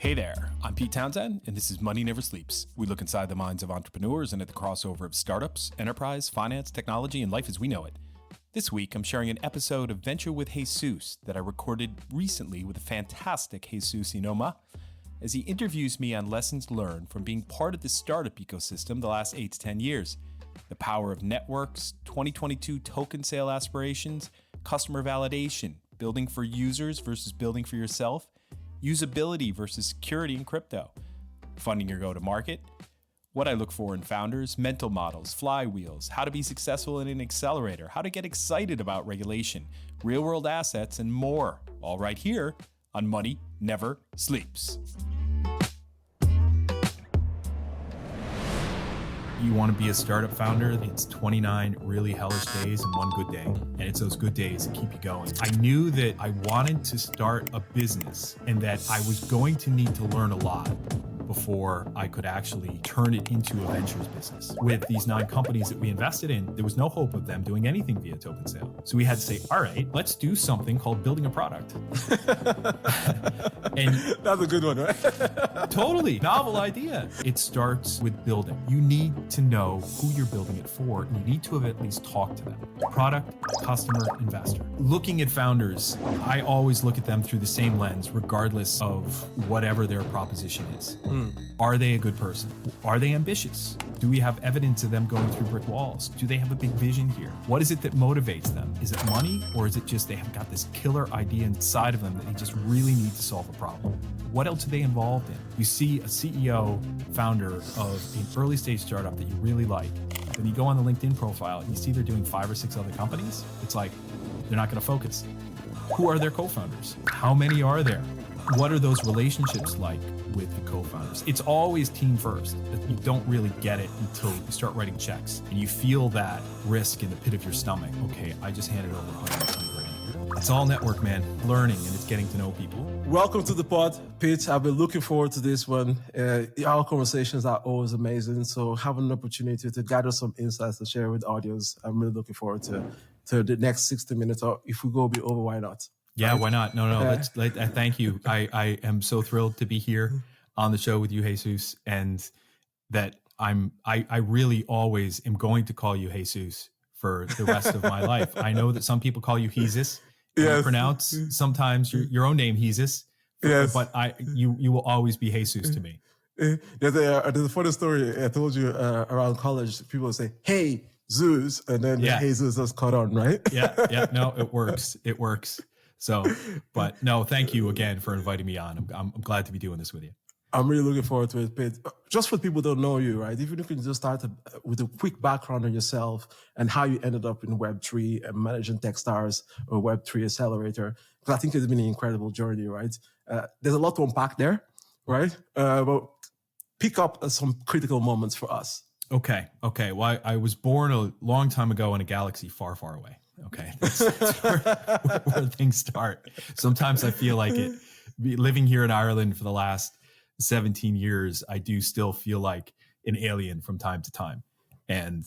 Hey there, I'm Pete Townsend, and this is Money Never Sleeps. We look inside the minds of entrepreneurs and at the crossover of startups, enterprise, finance, technology, and life as we know it. This week, I'm sharing an episode of Venture with Hesus that I recorded recently with a fantastic Hesus Inoma, as he interviews me on lessons learned from being part of the startup ecosystem the last 8 to 10 years. The power of networks, 2022 token sale aspirations, customer validation, building for users versus building for yourself, usability versus security in crypto, funding your go-to-market, what I look for in founders, mental models, flywheels, how to be successful in an accelerator, how to get excited about regulation, real-world assets, and more, all right here on Money Never Sleeps. You want to be a startup founder? It's 29 really hellish days and one good day. And it's those good days that keep you going. I knew that I wanted to start a business and that I was going to need to learn a lot before I could actually turn it into a ventures business. With these 9 companies that we invested in, there was no hope of them doing anything via token sale. So we had to say, all right, let's do something called building a product. And that's a good one, right? Totally. Novel idea. It starts with building. You need to know who you're building it for, and you need to have at least talked to them. Product, customer, investor. Looking at founders, I always look at them through the same lens, regardless of whatever their proposition is. Are they a good person? Are they ambitious? Do we have evidence of them going through brick walls? Do they have a big vision here? What is it that motivates them? Is it money, or is it just they have got this killer idea inside of them that they just really need to solve a problem? What else are they involved in? You see a CEO, founder of an early stage startup that you really like, then you go on the LinkedIn profile and you see they're doing 5 or 6 other companies. It's like, they're not going to focus. Who are their co-founders? How many are there? What are those relationships like with the co-founders? It's always team first. You don't really get it until you start writing checks and you feel that risk in the pit of your stomach. Okay, I just handed over 120 grand. It's all network, man. Learning, and it's getting to know people. Welcome to the pod, Pete. I've been looking forward to this one. Our conversations are always amazing. So having an opportunity to gather some insights to share with audience, I'm really looking forward to the next 60 minutes. Or if we go a bit over, why not? Yeah, why not? No. Thank you. I am so thrilled to be here on the show with you, Hesus, and that I really always am going to call you Hesus for the rest of my life. I know that some people call you Hesus. Yes. You pronounce sometimes your own name Hesus. Yes. But you will always be Hesus to me. There's a funny story I told you around college. People say, "Hey, Zeus," and then Hesus is caught on, right? Yeah. No, it works. It works. So, but no, thank you again for inviting me on. I'm glad to be doing this with you. I'm really looking forward to it, Pete. Just for people who don't know you, right? If you can just start with a quick background on yourself and how you ended up in Web3 and managing Techstars or Web3 accelerator, because I think it's been an incredible journey, right? There's a lot to unpack there, right? But pick up some critical moments for us. Okay. Well, I was born a long time ago in a galaxy far, far away. Okay, that's where things start. Sometimes I feel like it. Living here in Ireland for the last 17 years, I do still feel like an alien from time to time. And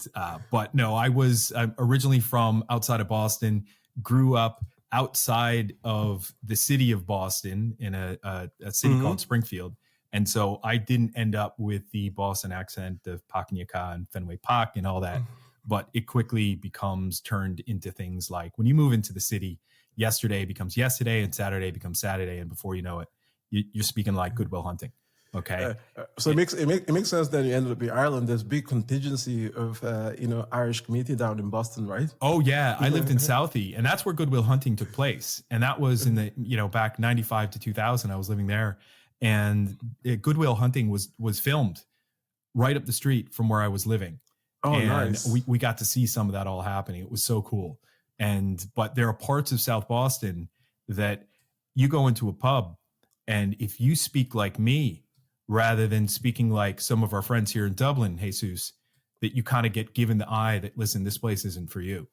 but no, I'm originally from outside of Boston. Grew up outside of the city of Boston in a city called Springfield, and so I didn't end up with the Boston accent of Pakanyaka and Fenway Park and all that. But it quickly becomes turned into things like when you move into the city, yesterday becomes yesterday and Saturday becomes Saturday. And before you know it, you're speaking like Good Will Hunting. Okay. So it makes sense that you ended up in Ireland. There's big contingency of, Irish community down in Boston, right? Oh yeah. I lived in Southie, and that's where Good Will Hunting took place. And that was in the, back 95 to 2000, I was living there, and Good Will Hunting was filmed right up the street from where I was living. Oh, and nice. we got to see some of that all happening. It was so cool. But there are parts of South Boston that you go into a pub, and if you speak like me, rather than speaking like some of our friends here in Dublin, Hesus, that you kind of get given the eye that, listen, this place isn't for you.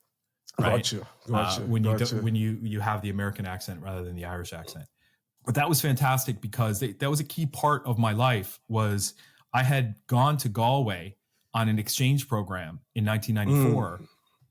Right? Gotcha. When you have the American accent rather than the Irish accent. But that was fantastic because that was a key part of my life. Was I had gone to Galway on an exchange program in 1994.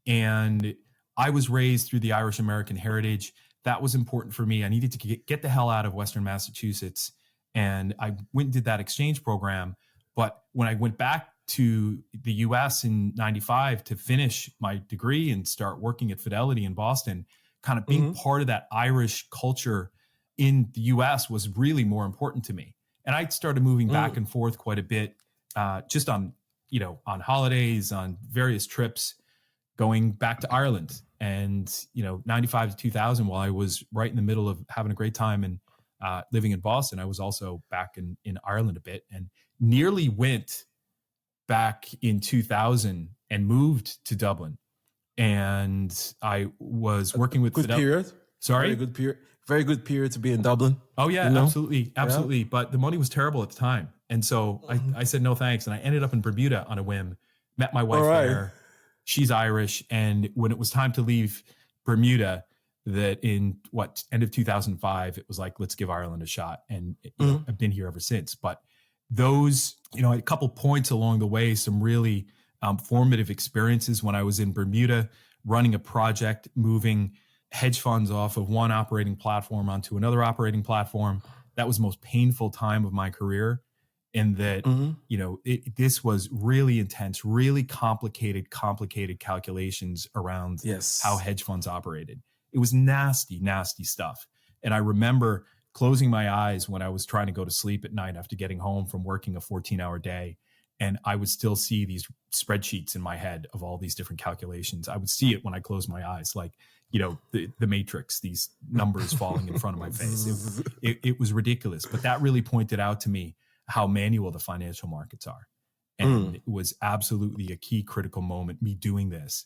And I was raised through the Irish American heritage. That was important for me. I needed to get the hell out of Western Massachusetts And I went and did that exchange program. But when I went back to the US in 95 to finish my degree and start working at Fidelity in Boston, kind of being part of that Irish culture in the US was really more important to me. And I started moving back and forth quite a bit, just on, on holidays, on various trips, going back to Ireland. And, 95 to 2000, while I was right in the middle of having a great time and living in Boston, I was also back in Ireland a bit, and nearly went back in 2000 and moved to Dublin. And I was working with good period. Sorry? Very good period to be in Dublin. Oh yeah, absolutely. Yeah. But the money was terrible at the time. And so I said, no, thanks. And I ended up in Bermuda on a whim, met my wife there. She's Irish. And when it was time to leave Bermuda, that in end of 2005, it was like, let's give Ireland a shot. And I've been here ever since. But those, a couple points along the way, some really formative experiences when I was in Bermuda, running a project, moving hedge funds off of one operating platform onto another operating platform. That was the most painful time of my career. In that, this was really intense, really complicated calculations around how hedge funds operated. It was nasty, nasty stuff. And I remember closing my eyes when I was trying to go to sleep at night after getting home from working a 14-hour day. And I would still see these spreadsheets in my head of all these different calculations. I would see it when I closed my eyes, like, the Matrix, these numbers falling in front of my face. It was ridiculous. But that really pointed out to me how manual the financial markets are. And it was absolutely a key critical moment, me doing this.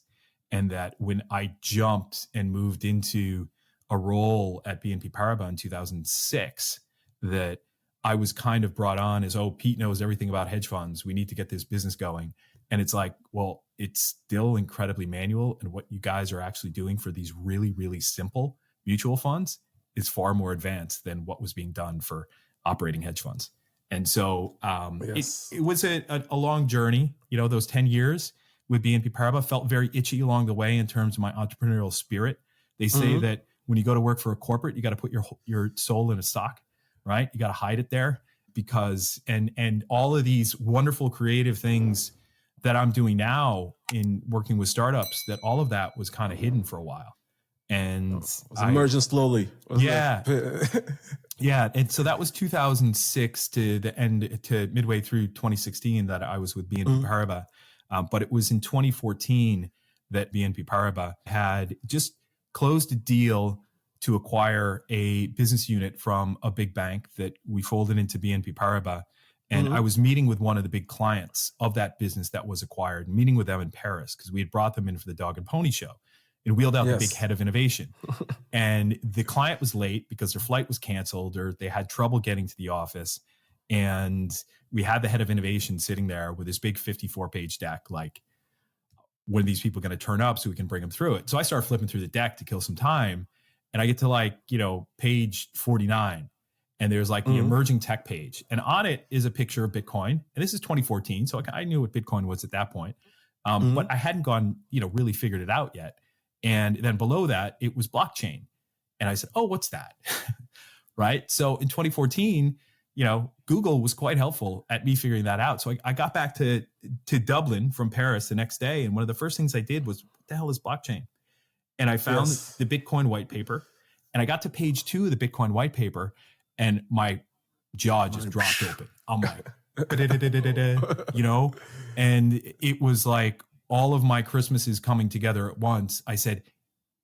And that when I jumped and moved into a role at BNP Paribas in 2006, that I was kind of brought on as, Pete knows everything about hedge funds. We need to get this business going. And it's like, well, it's still incredibly manual. And what you guys are actually doing for these really, really simple mutual funds is far more advanced than what was being done for operating hedge funds. And so it was a long journey. Those 10 years with BNP Paribas felt very itchy along the way in terms of my entrepreneurial spirit. They say that when you go to work for a corporate, you got to put your soul in a sock, right? You got to hide it there because, and all of these wonderful creative things that I'm doing now in working with startups, that all of that was kind of hidden for a while. And it was emerging slowly. Yeah. Yeah. And so that was 2006 to midway through 2016 that I was with BNP Paribas. But it was in 2014 that BNP Paribas had just closed a deal to acquire a business unit from a big bank that we folded into BNP Paribas. And I was meeting with one of the big clients of that business that was acquired, meeting with them in Paris because we had brought them in for the Dog and Pony Show and wheeled out the big head of innovation. And the client was late because their flight was canceled or they had trouble getting to the office. And we had the head of innovation sitting there with this big 54-page deck, like, when are these people going to turn up so we can bring them through it? So I started flipping through the deck to kill some time. And I get to page 49. And there's like the emerging tech page. And on it is a picture of Bitcoin. And this is 2014. So I knew what Bitcoin was at that point. But I hadn't really figured it out yet. And then below that, it was blockchain. And I said, what's that? Right. So in 2014, Google was quite helpful at me figuring that out. So I got back to Dublin from Paris the next day. And one of the first things I did was, what the hell is blockchain? And I found the Bitcoin white paper. And I got to page 2 of the Bitcoin white paper. And my jaw just dropped open. I'm like, and it was like all of my Christmases coming together at once. I said,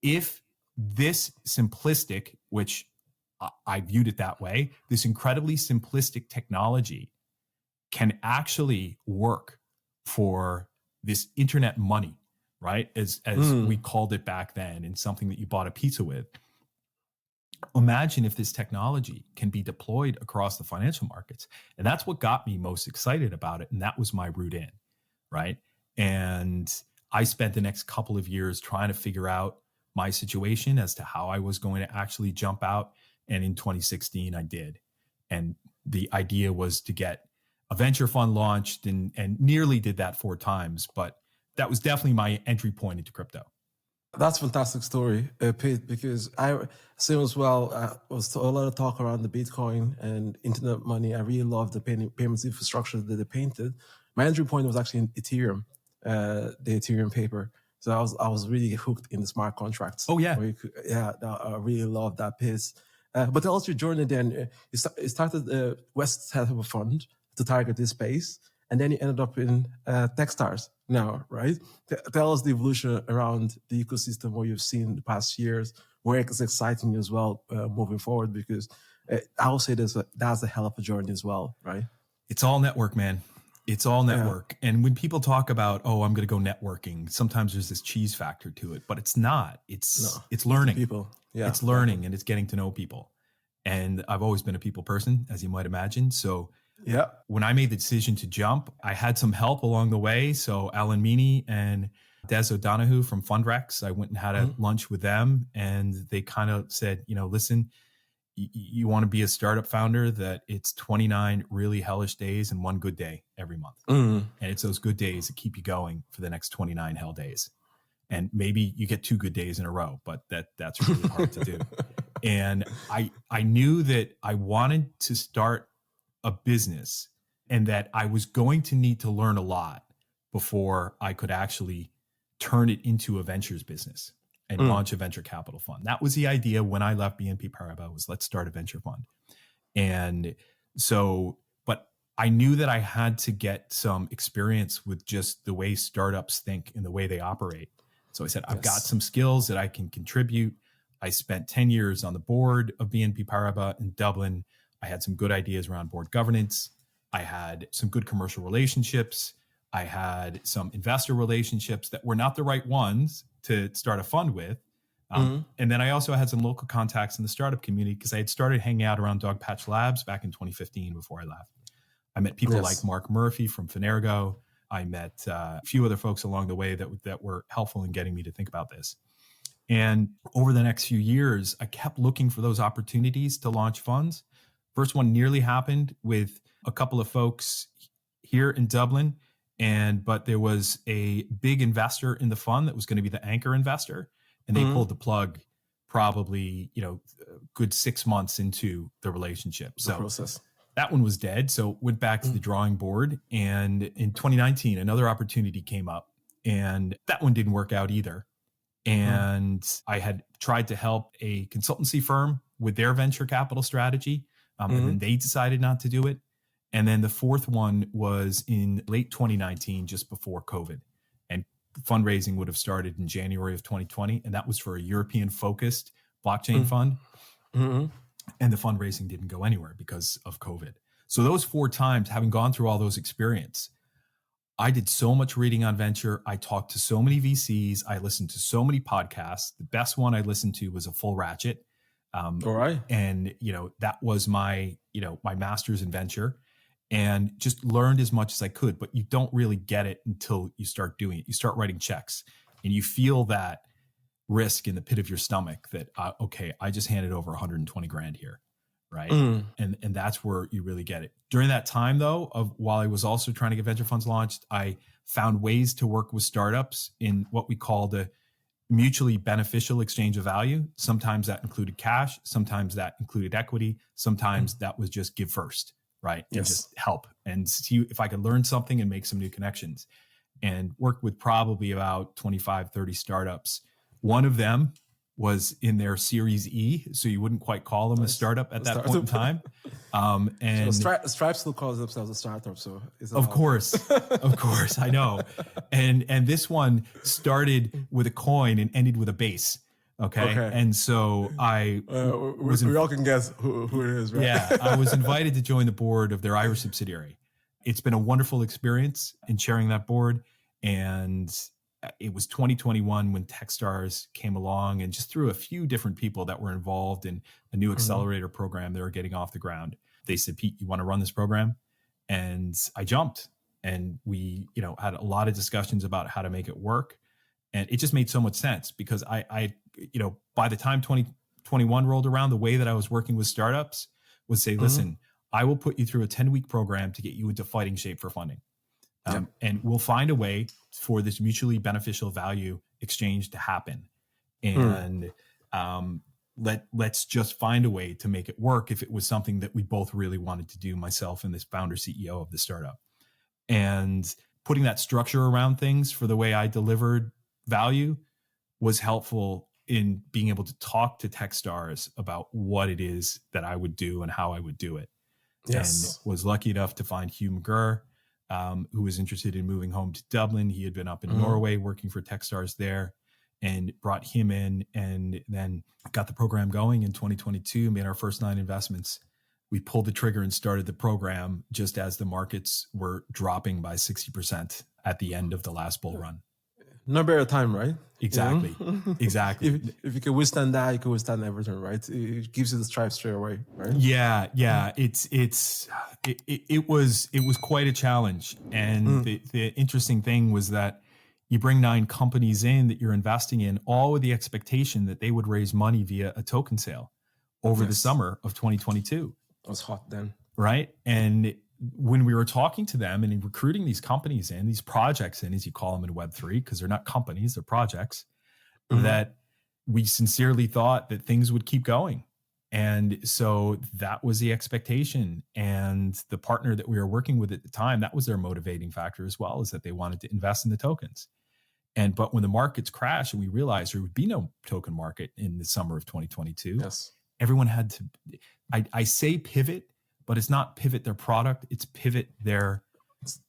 if this simplistic, which I viewed it that way, this incredibly simplistic technology can actually work for this internet money, right? As we called it back then, and something that you bought a pizza with. Imagine if this technology can be deployed across the financial markets. And that's what got me most excited about it. And that was my route in, right? And I spent the next couple of years trying to figure out my situation as to how I was going to actually jump out. And in 2016, I did. And the idea was to get a venture fund launched and nearly did that 4 times. But that was definitely my entry point into crypto. That's a fantastic story, Pete, because I same as well. Was a lot of talk around the Bitcoin and internet money. I really love the payments infrastructure that they painted. My entry point was actually in Ethereum, the Ethereum paper. So I was really hooked in the smart contracts. Oh, yeah. I really love that piece. But also your journey then, you started West set up a fund to target this space, and then you ended up in Techstars now, right? Tell us the evolution around the ecosystem, what you've seen in the past years, where it's exciting as well moving forward, because I will say that's a hell of a journey as well, right? It's all network, man. It's all network. Yeah. And when people talk about, oh, I'm going to go networking, sometimes there's this cheese factor to it, but it's not. It's learning. People. Yeah. It's learning and it's getting to know people. And I've always been a people person, as you might imagine. So yeah, when I made the decision to jump, I had some help along the way. So Alan Meany and Des O'Donoghue from Fundrex, I went and had a lunch with them, and they kind of said, listen, you want to be a startup founder that it's 29 really hellish days and one good day every month. And it's those good days that keep you going for the next 29 hell days. And maybe you get 2 good days in a row, but that's really hard to do. And I knew that I wanted to start a business and that I was going to need to learn a lot before I could actually turn it into a ventures business and launch a venture capital fund. That was the idea when I left BNP Paribas, was let's start a venture fund. And so, but I knew that I had to get some experience with just the way startups think and the way they operate. So I said, I've got some skills that I can contribute. I spent 10 years on the board of BNP Paribas in Dublin. I had some good ideas around board governance. I had some good commercial relationships. I had some investor relationships that were not the right ones to start a fund with. And then I also had some local contacts in the startup community because I had started hanging out around Dogpatch Labs back in 2015 before I left. I met people like Mark Murphy from Finergo. I met a few other folks along the way that were helpful in getting me to think about this. And over the next few years, I kept looking for those opportunities to launch funds. First one nearly happened with a couple of folks here in Dublin, but there was a big investor in the fund that was going to be the anchor investor, and they pulled the plug probably, a good 6 months into the relationship. So process. That one was dead. So went back to the drawing board, and in 2019, another opportunity came up, and that one didn't work out either. And I had tried to help a consultancy firm with their venture capital strategy. And then they decided not to do it. And then the fourth one was in late 2019, just before COVID. And fundraising would have started in January of 2020. And that was for a European-focused blockchain fund. And the fundraising didn't go anywhere because of COVID. So those 4 times, having gone through all those experience, I did so much reading on venture. I talked to so many VCs. I listened to so many podcasts. The best one I listened to was a Full Ratchet. All right. And, that was my master's in venture, and just learned as much as I could, but you don't really get it until you start doing it. You start writing checks and you feel that risk in the pit of your stomach that, okay, I just handed over 120 grand here. Right. And that's where you really get it. During that time, though, while I was also trying to get venture funds launched, I found ways to work with startups in what we call the mutually beneficial exchange of value. Sometimes that included cash. Sometimes that included equity. Sometimes that was just give first, right? And just help and see if I could learn something and make some new connections, and work with probably about 25, 30 startups. One of them was in their Series E, so you wouldn't quite call them a startup at that point in time. And so Stripe still calls themselves a startup. So of course, I know. And this one started with a coin and ended with a base. Okay. And so we all can guess who it is, right? Yeah, I was invited to join the board of their Irish subsidiary. It's been a wonderful experience in chairing that board, and it was 2021 when Techstars came along, and just through a few different people that were involved in a new accelerator program they were getting off the ground. They said, Pete, you want to run this program? And I jumped, and we, had a lot of discussions about how to make it work. And it just made so much sense because I by the time 2021 rolled around, the way that I was working with startups was say, listen, I will put you through a 10-week program to get you into fighting shape for funding. And we'll find a way for this mutually beneficial value exchange to happen. and let's just find a way to make it work if it was something that we both really wanted to do, myself and this founder CEO of the startup. And putting that structure around things for the way I delivered value was helpful in being able to talk to Techstars about what it is that I would do and how I would do it. Yes. And was lucky enough to find Hugh McGurr, who was interested in moving home to Dublin. He had been up in Norway working for Techstars there, and brought him in, and then got the program going in 2022, made our first 9 investments. We pulled the trigger and started the program just as the markets were dropping by 60% at the end of the last bull run. No better time, right? Exactly. Exactly. If you can withstand that, you can withstand everything, right? It gives you the stripe straight away, right? Yeah. It was quite a challenge. And the interesting thing was that you bring 9 companies in that you're investing in, all with the expectation that they would raise money via a token sale over the summer of 2022. It was hot then. Right. And when we were talking to them and recruiting these companies in, these projects in, as you call them in Web3, because they're not companies, they're projects, that we sincerely thought that things would keep going. And so that was the expectation. And the partner that we were working with at the time, that was their motivating factor as well, is that they wanted to invest in the tokens. But when the markets crashed and we realized there would be no token market in the summer of 2022, everyone had to, I say pivot, but it's not pivot their product, it's pivot their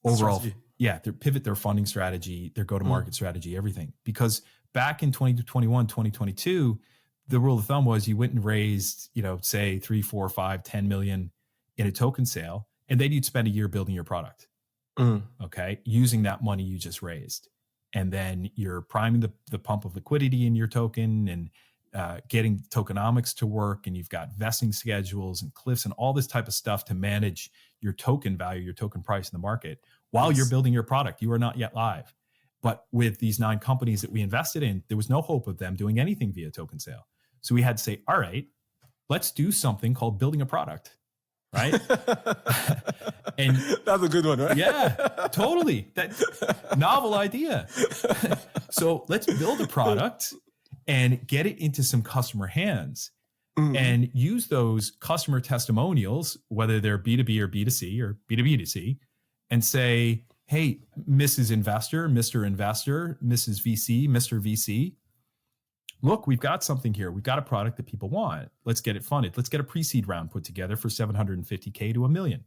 overall, their pivot their funding strategy, their go-to-market strategy, everything. Because back in 2021, 2022, the rule of thumb was you went and raised, say 3, 4, 5, 10 million in a token sale, and then you'd spend a year building your product. Okay. Using that money you just raised. And then you're priming the pump of liquidity in your token and getting tokenomics to work. And you've got vesting schedules and cliffs and all this type of stuff to manage your token value, your token price in the market while you're building your product. You are not yet live. But with these 9 companies that we invested in, there was no hope of them doing anything via token sale. So we had to say, all right, let's do something called building a product. Right. And that's a good one, right? Yeah, totally. That novel idea. So let's build a product and get it into some customer hands and use those customer testimonials, whether they're B2B or B2C or B2B2C, and say, hey, Mrs. Investor, Mr. Investor, Mrs. VC, Mr. VC, look, we've got something here. We've got a product that people want. Let's get it funded. Let's get a pre-seed round put together for $750K to $1 million.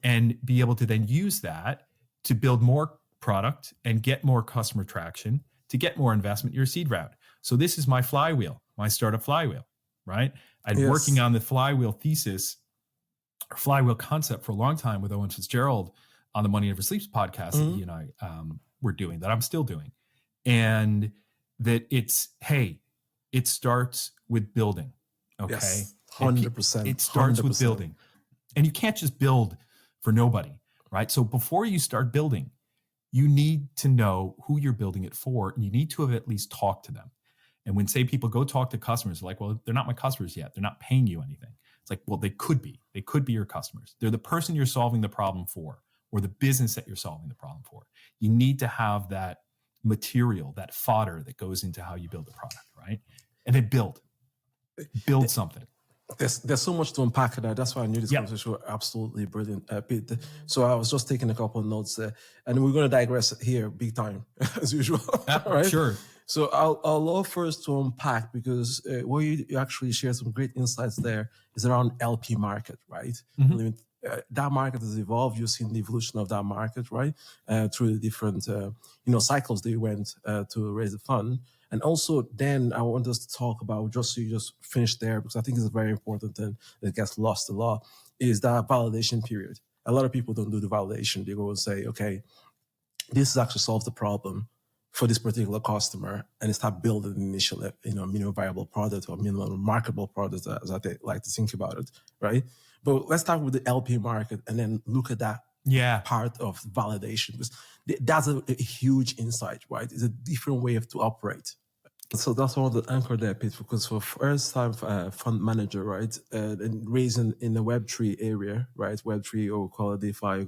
And be able to then use that to build more product and get more customer traction, to get more investment in your seed round. So this is my flywheel, my startup flywheel, right? I've been working on the flywheel thesis or flywheel concept for a long time with Owen Fitzgerald on the Money Never Sleeps podcast that he and I were doing, that I'm still doing. And that it's, hey, it starts with building. Okay. Yes, 100%. It starts 100%. with building. And you can't just build for nobody, right? So before you start building, you need to know who you're building it for, and you need to have at least talked to them. And when, say, people go talk to customers, they're like, well, they're not my customers yet. They're not paying you anything. It's like, well, they could be. They could be your customers. They're the person you're solving the problem for, or the business that you're solving the problem for. You need to have that material, that fodder that goes into how you build the product, right? And then build something. There's so much to unpack there. That's why I knew this conversation was absolutely brilliant, Pete. So I was just taking a couple of notes there, and we're going to digress here big time as usual. Right? Sure. So I'll love first to unpack, because where you actually share some great insights there is around LP market, right? That market has evolved. You've seen the evolution of that market, right? Through the different cycles they went to raise the fund. And also then I want us to talk about, just so you just finish there, because I think it's very important and it gets lost a lot, is that validation period. A lot of people don't do the validation. They go and say, okay, this actually solves the problem for this particular customer, and start building the initial, minimum viable product or minimum marketable product, as I like to think about it, right? But let's start with the LP market and then look at that part of validation, because that's a huge insight, right? It's a different way to operate. So that's one of the anchor there, Pete, because for first time fund manager, right, and raising in the Web3 area, right, Web3 or call it DeFi,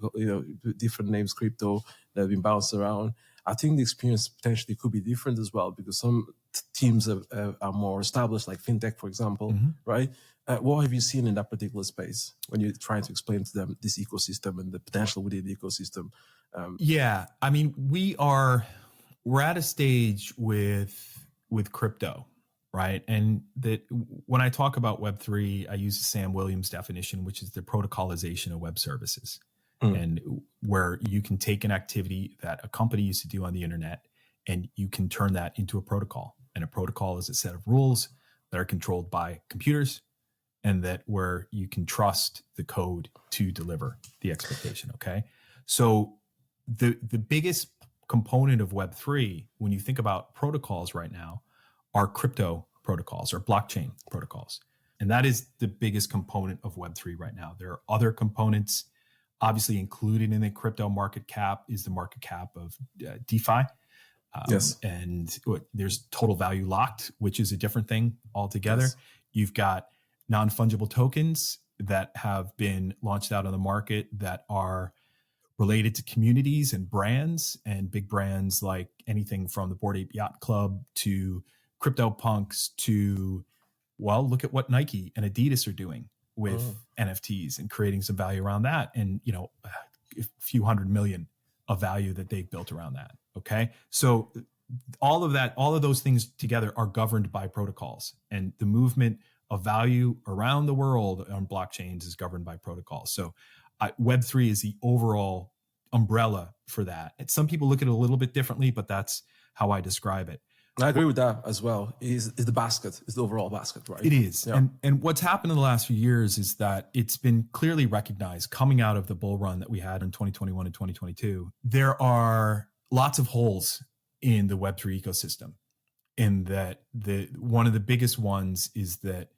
different names, crypto that have been bounced around. I think the experience potentially could be different as well, because some teams are more established, like fintech, for example, right? What have you seen in that particular space when you're trying to explain to them this ecosystem and the potential within the ecosystem? Yeah, I mean, we're at a stage with crypto, right? And that when I talk about Web3, I use Sam Williams' definition, which is the protocolization of web services, and where you can take an activity that a company used to do on the internet and you can turn that into a protocol. And a protocol is a set of rules that are controlled by computers, and that where you can trust the code to deliver the expectation. Okay. So the biggest component of Web3, when you think about protocols right now, are crypto protocols or blockchain protocols. And that is the biggest component of Web3 right now. There are other components. Obviously included in the crypto market cap is the market cap of DeFi. Yes. And there's total value locked, which is a different thing altogether. Yes. You've got non-fungible tokens that have been launched out on the market that are related to communities and brands, and big brands like anything from the Bored Ape Yacht Club to CryptoPunks to, well, look at what Nike and Adidas are doing with NFTs and creating some value around that. And, you know, a few $100 million of value that they've built around that. Okay. So all of that, all of those things together are governed by protocols, and the movement of value around the world on blockchains is governed by protocols. So Web3 is the overall umbrella for that. And some people look at it a little bit differently, but that's how I describe it. I agree with that as well. Is the basket, is the overall basket, right? It is. Yeah. And what's happened in the last few years is that it's been clearly recognized coming out of the bull run that we had in 2021 and 2022. There are lots of holes in the Web3 ecosystem, in that one of the biggest ones is that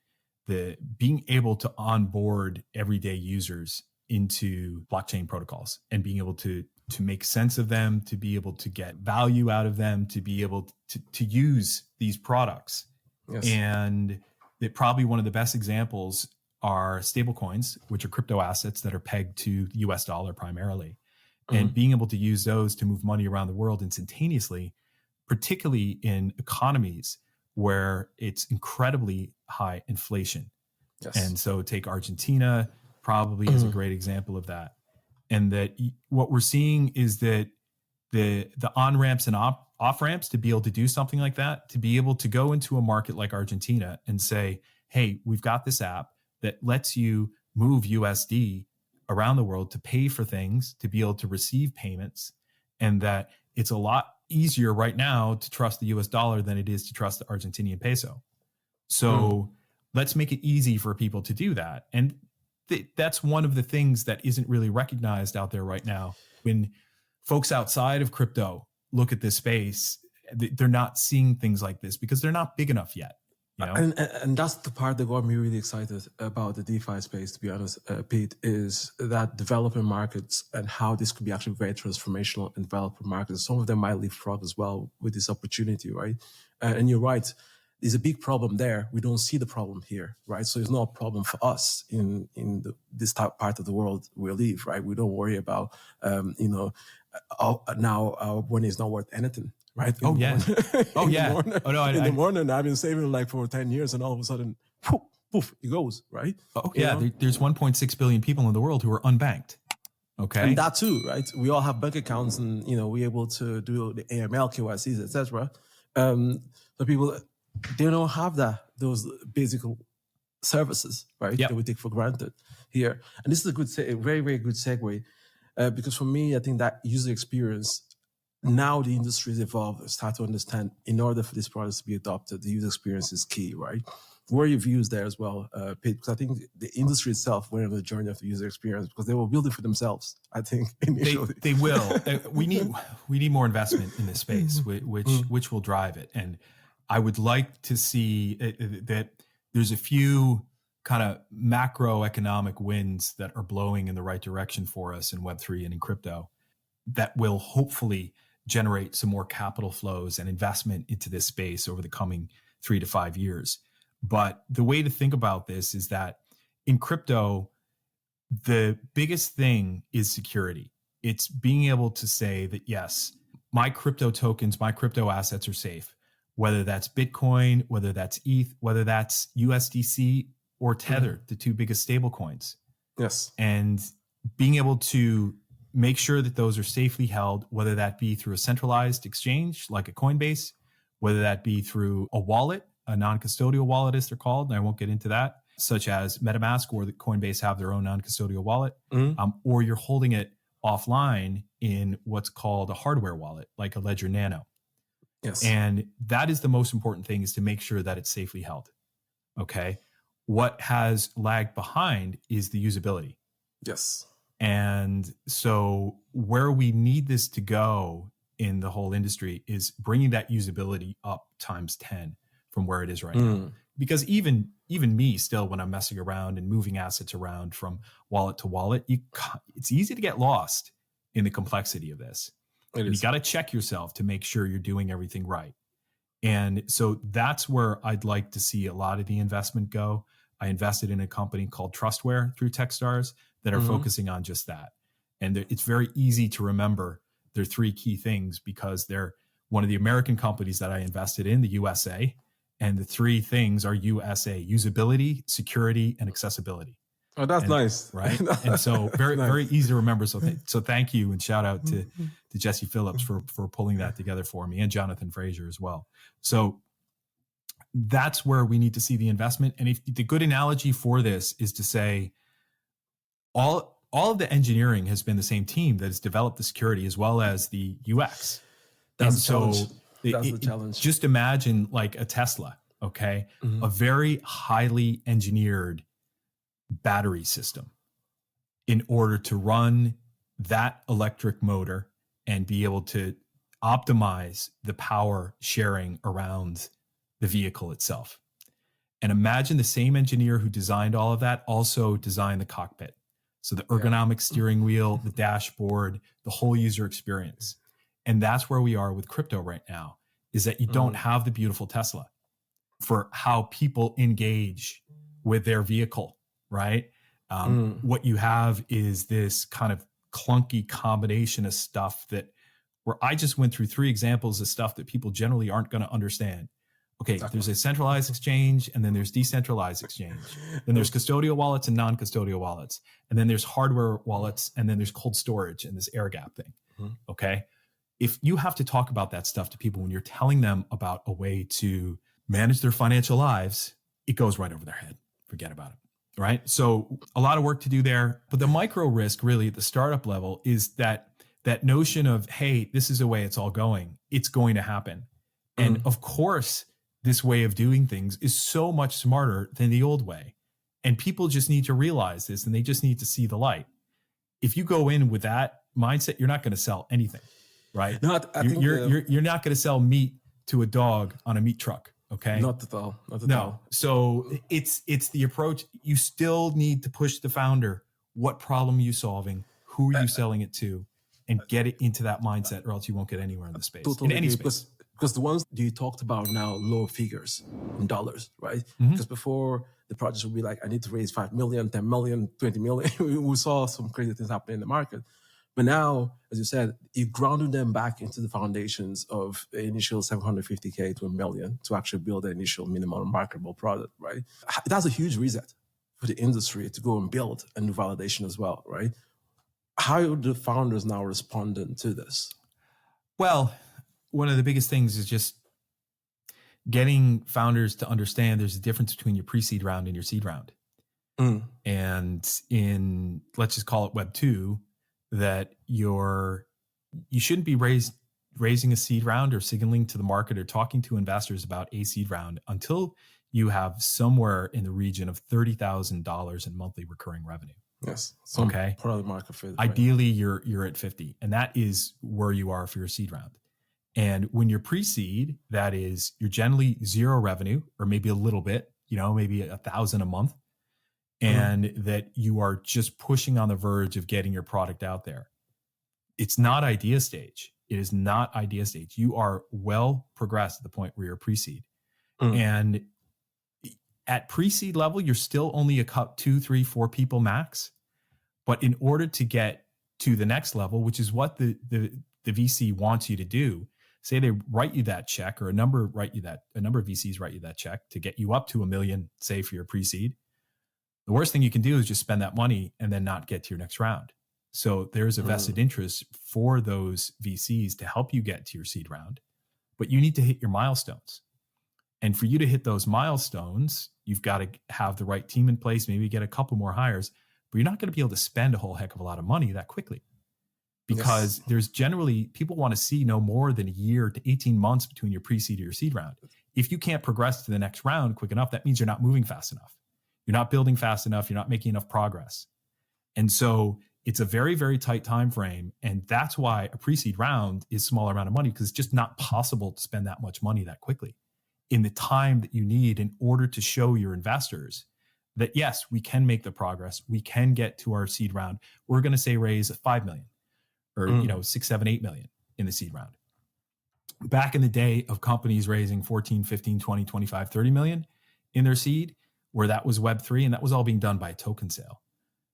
the being able to onboard everyday users into blockchain protocols and being able to make sense of them, to be able to get value out of them, to be able to use these products. Yes. And that probably one of the best examples are stablecoins, which are crypto assets that are pegged to the US dollar primarily. And being able to use those to move money around the world instantaneously, particularly in economies where it's incredibly high inflation. Yes. And so take Argentina probably is a great example of that. And that what we're seeing is that the on-ramps and off-ramps to be able to do something like that, to be able to go into a market like Argentina and say, hey, we've got this app that lets you move USD around the world to pay for things, to be able to receive payments, and that it's a lot easier right now to trust the US dollar than it is to trust the Argentinian peso. So let's make it easy for people to do that. And that's one of the things that isn't really recognized out there right now. When folks outside of crypto look at this space, they're not seeing things like this because they're not big enough yet. You know? And that's the part that got me really excited about the DeFi space, to be honest, Pete, is that developer markets and how this could be actually very transformational in developer markets. Some of them might leapfrog as well with this opportunity, right? And you're right. There's a big problem there. We don't see the problem here, right? So it's not a problem for us in this part of the world we live, right? We don't worry about, now our money is not worth anything, right? Oh, yeah. Oh, yeah. In the morning, I've been saving like for 10 years and all of a sudden, poof, it goes, right? Oh, yeah. There's 1.6 billion people in the world who are unbanked. Okay. And that too, right? We all have bank accounts and, we're able to do the AML, KYCs, etc. So people, they don't have those basic services, right? Yep. That we take for granted here. And this is a very, very good segue. Because for me, I think that user experience, now the industry is evolved, start to understand in order for these products to be adopted, the user experience is key, right? What are your views there as well, Pete? Because I think the industry itself went on the journey of the user experience because they will build it for themselves, I think, initially. They will. We need more investment in this space, which will drive it. And I would like to see that there's a few kind of macroeconomic winds that are blowing in the right direction for us in Web3 and in crypto that will hopefully generate some more capital flows and investment into this space over the coming 3 to 5 years. But the way to think about this is that in crypto, the biggest thing is security. It's being able to say that, yes, my crypto tokens, my crypto assets are safe. whether that's Bitcoin, whether that's ETH, whether that's USDC or Tether, the two biggest stable coins. Yes. And being able to make sure that those are safely held, whether that be through a centralized exchange like a Coinbase, whether that be through a wallet, a non-custodial wallet as they're called, and I won't get into that, such as MetaMask or the Coinbase have their own non-custodial wallet, or you're holding it offline in what's called a hardware wallet, like a Ledger Nano. Yes. And that is the most important thing, is to make sure that it's safely held. Okay. What has lagged behind is the usability. Yes. And so where we need this to go in the whole industry is bringing that usability up times 10 from where it is right now. Because even me still, when I'm messing around and moving assets around from wallet to wallet, it's easy to get lost in the complexity of this. You got to check yourself to make sure you're doing everything right. And so that's where I'd like to see a lot of the investment go. I invested in a company called Trustware through Techstars that are focusing on just that. And it's very easy to remember their three key things, because they're one of the American companies that I invested in, the USA. And the three things are USA: usability, security, and accessibility. Oh, that's nice. Right. And so very, nice. Very easy to remember. So thank you, and shout out to Jesse Phillips for pulling that together for me, and Jonathan Fraser as well. So that's where we need to see the investment. And if the good analogy for this is to say all of the engineering has been the same team that has developed the security as well as the UX. That's and the so challenge. That's the challenge. Just imagine like a Tesla, okay? A very highly engineered battery system in order to run that electric motor and be able to optimize the power sharing around the vehicle itself. And imagine the same engineer who designed all of that also designed the cockpit. So the ergonomic steering wheel, the dashboard, the whole user experience. And that's where we are with crypto right now, is that you don't have the beautiful Tesla for how people engage with their vehicle, right? What you have is this kind of clunky combination of stuff where I just went through 3 examples of stuff that people generally aren't going to understand. Okay, there's a centralized exchange, and then there's decentralized exchange. Then there's custodial wallets and non-custodial wallets. And then there's hardware wallets, and then there's cold storage and this air gap thing. Okay. If you have to talk about that stuff to people when you're telling them about a way to manage their financial lives, it goes right over their head. Forget about it. Right. So a lot of work to do there. But the micro risk really at the startup level is that notion of, hey, this is the way it's all going. It's going to happen. And of course, this way of doing things is so much smarter than the old way. And people just need to realize this, and they just need to see the light. If you go in with that mindset, you're not going to sell anything, right? You're not going to sell meat to a dog on a meat truck. Okay. Not at all. Not at all. So it's the approach. You still need to push the founder. What problem are you solving? Who are you selling it to? And get it into that mindset, or else you won't get anywhere in the space. Totally in any space. Because the ones you talked about now, low figures in dollars, right? Because before the projects would be like, I need to raise 5 million, 10 million, 20 million. We saw some crazy things happening in the market. But now, as you said, you grounded them back into the foundations of the initial 750K to $1 million to actually build the initial minimum marketable product, right? That's a huge reset for the industry to go and build a new validation as well, right? How are the founders now responding to this? Well, one of the biggest things is just getting founders to understand there's a difference between your pre-seed round and your seed round. And in, let's just call it Web 2, that you shouldn't be raising a seed round or signaling to the market or talking to investors about a seed round until you have somewhere in the region of $30,000 in monthly recurring revenue. Yes. Okay. Part of the market fit. Ideally, you're at 50, and that is where you are for your seed round. And when you're pre-seed, that is, you're generally zero revenue, or maybe a little bit, maybe 1,000 a month, and that you are just pushing on the verge of getting your product out there. It's not idea stage. It is not idea stage. You are well progressed at the point where you're pre-seed. And at pre-seed level, you're still only 2, 3, 4 people max. But in order to get to the next level, which is what the VC wants you to do, say they write you that check, or a number of VCs write you that check to get you up to $1 million, say, for your pre-seed. The worst thing you can do is just spend that money and then not get to your next round. So there's a vested interest for those VCs to help you get to your seed round, but you need to hit your milestones. And for you to hit those milestones, you've got to have the right team in place, maybe get a couple more hires, but you're not going to be able to spend a whole heck of a lot of money that quickly, because there's generally, people want to see no more than a year to 18 months between your pre-seed or your seed round. If you can't progress to the next round quick enough, that means you're not moving fast enough. You're not building fast enough. You're not making enough progress. And so it's a very, very tight time frame. And that's why a pre-seed round is a smaller amount of money, because it's just not possible to spend that much money that quickly in the time that you need in order to show your investors that, yes, we can make the progress. We can get to our seed round. We're going to say raise 5 million or 6, 7, 8 million in the seed round. Back in the day of companies raising 14, 15, 20, 25, 30 million in their seed, where that was Web3, and that was all being done by a token sale.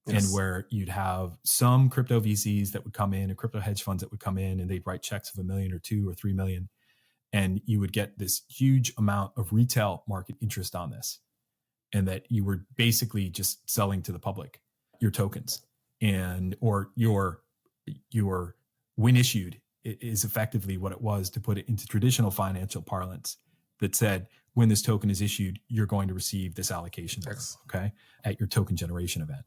And where you'd have some crypto VCs that would come in, or crypto hedge funds that would come in, and they'd write checks of $1 million or 2 or 3 million. And you would get this huge amount of retail market interest on this. And that you were basically just selling to the public your tokens, or your when issued is effectively what it was, to put it into traditional financial parlance, that said, when this token is issued, you're going to receive this allocation, okay, at your token generation event.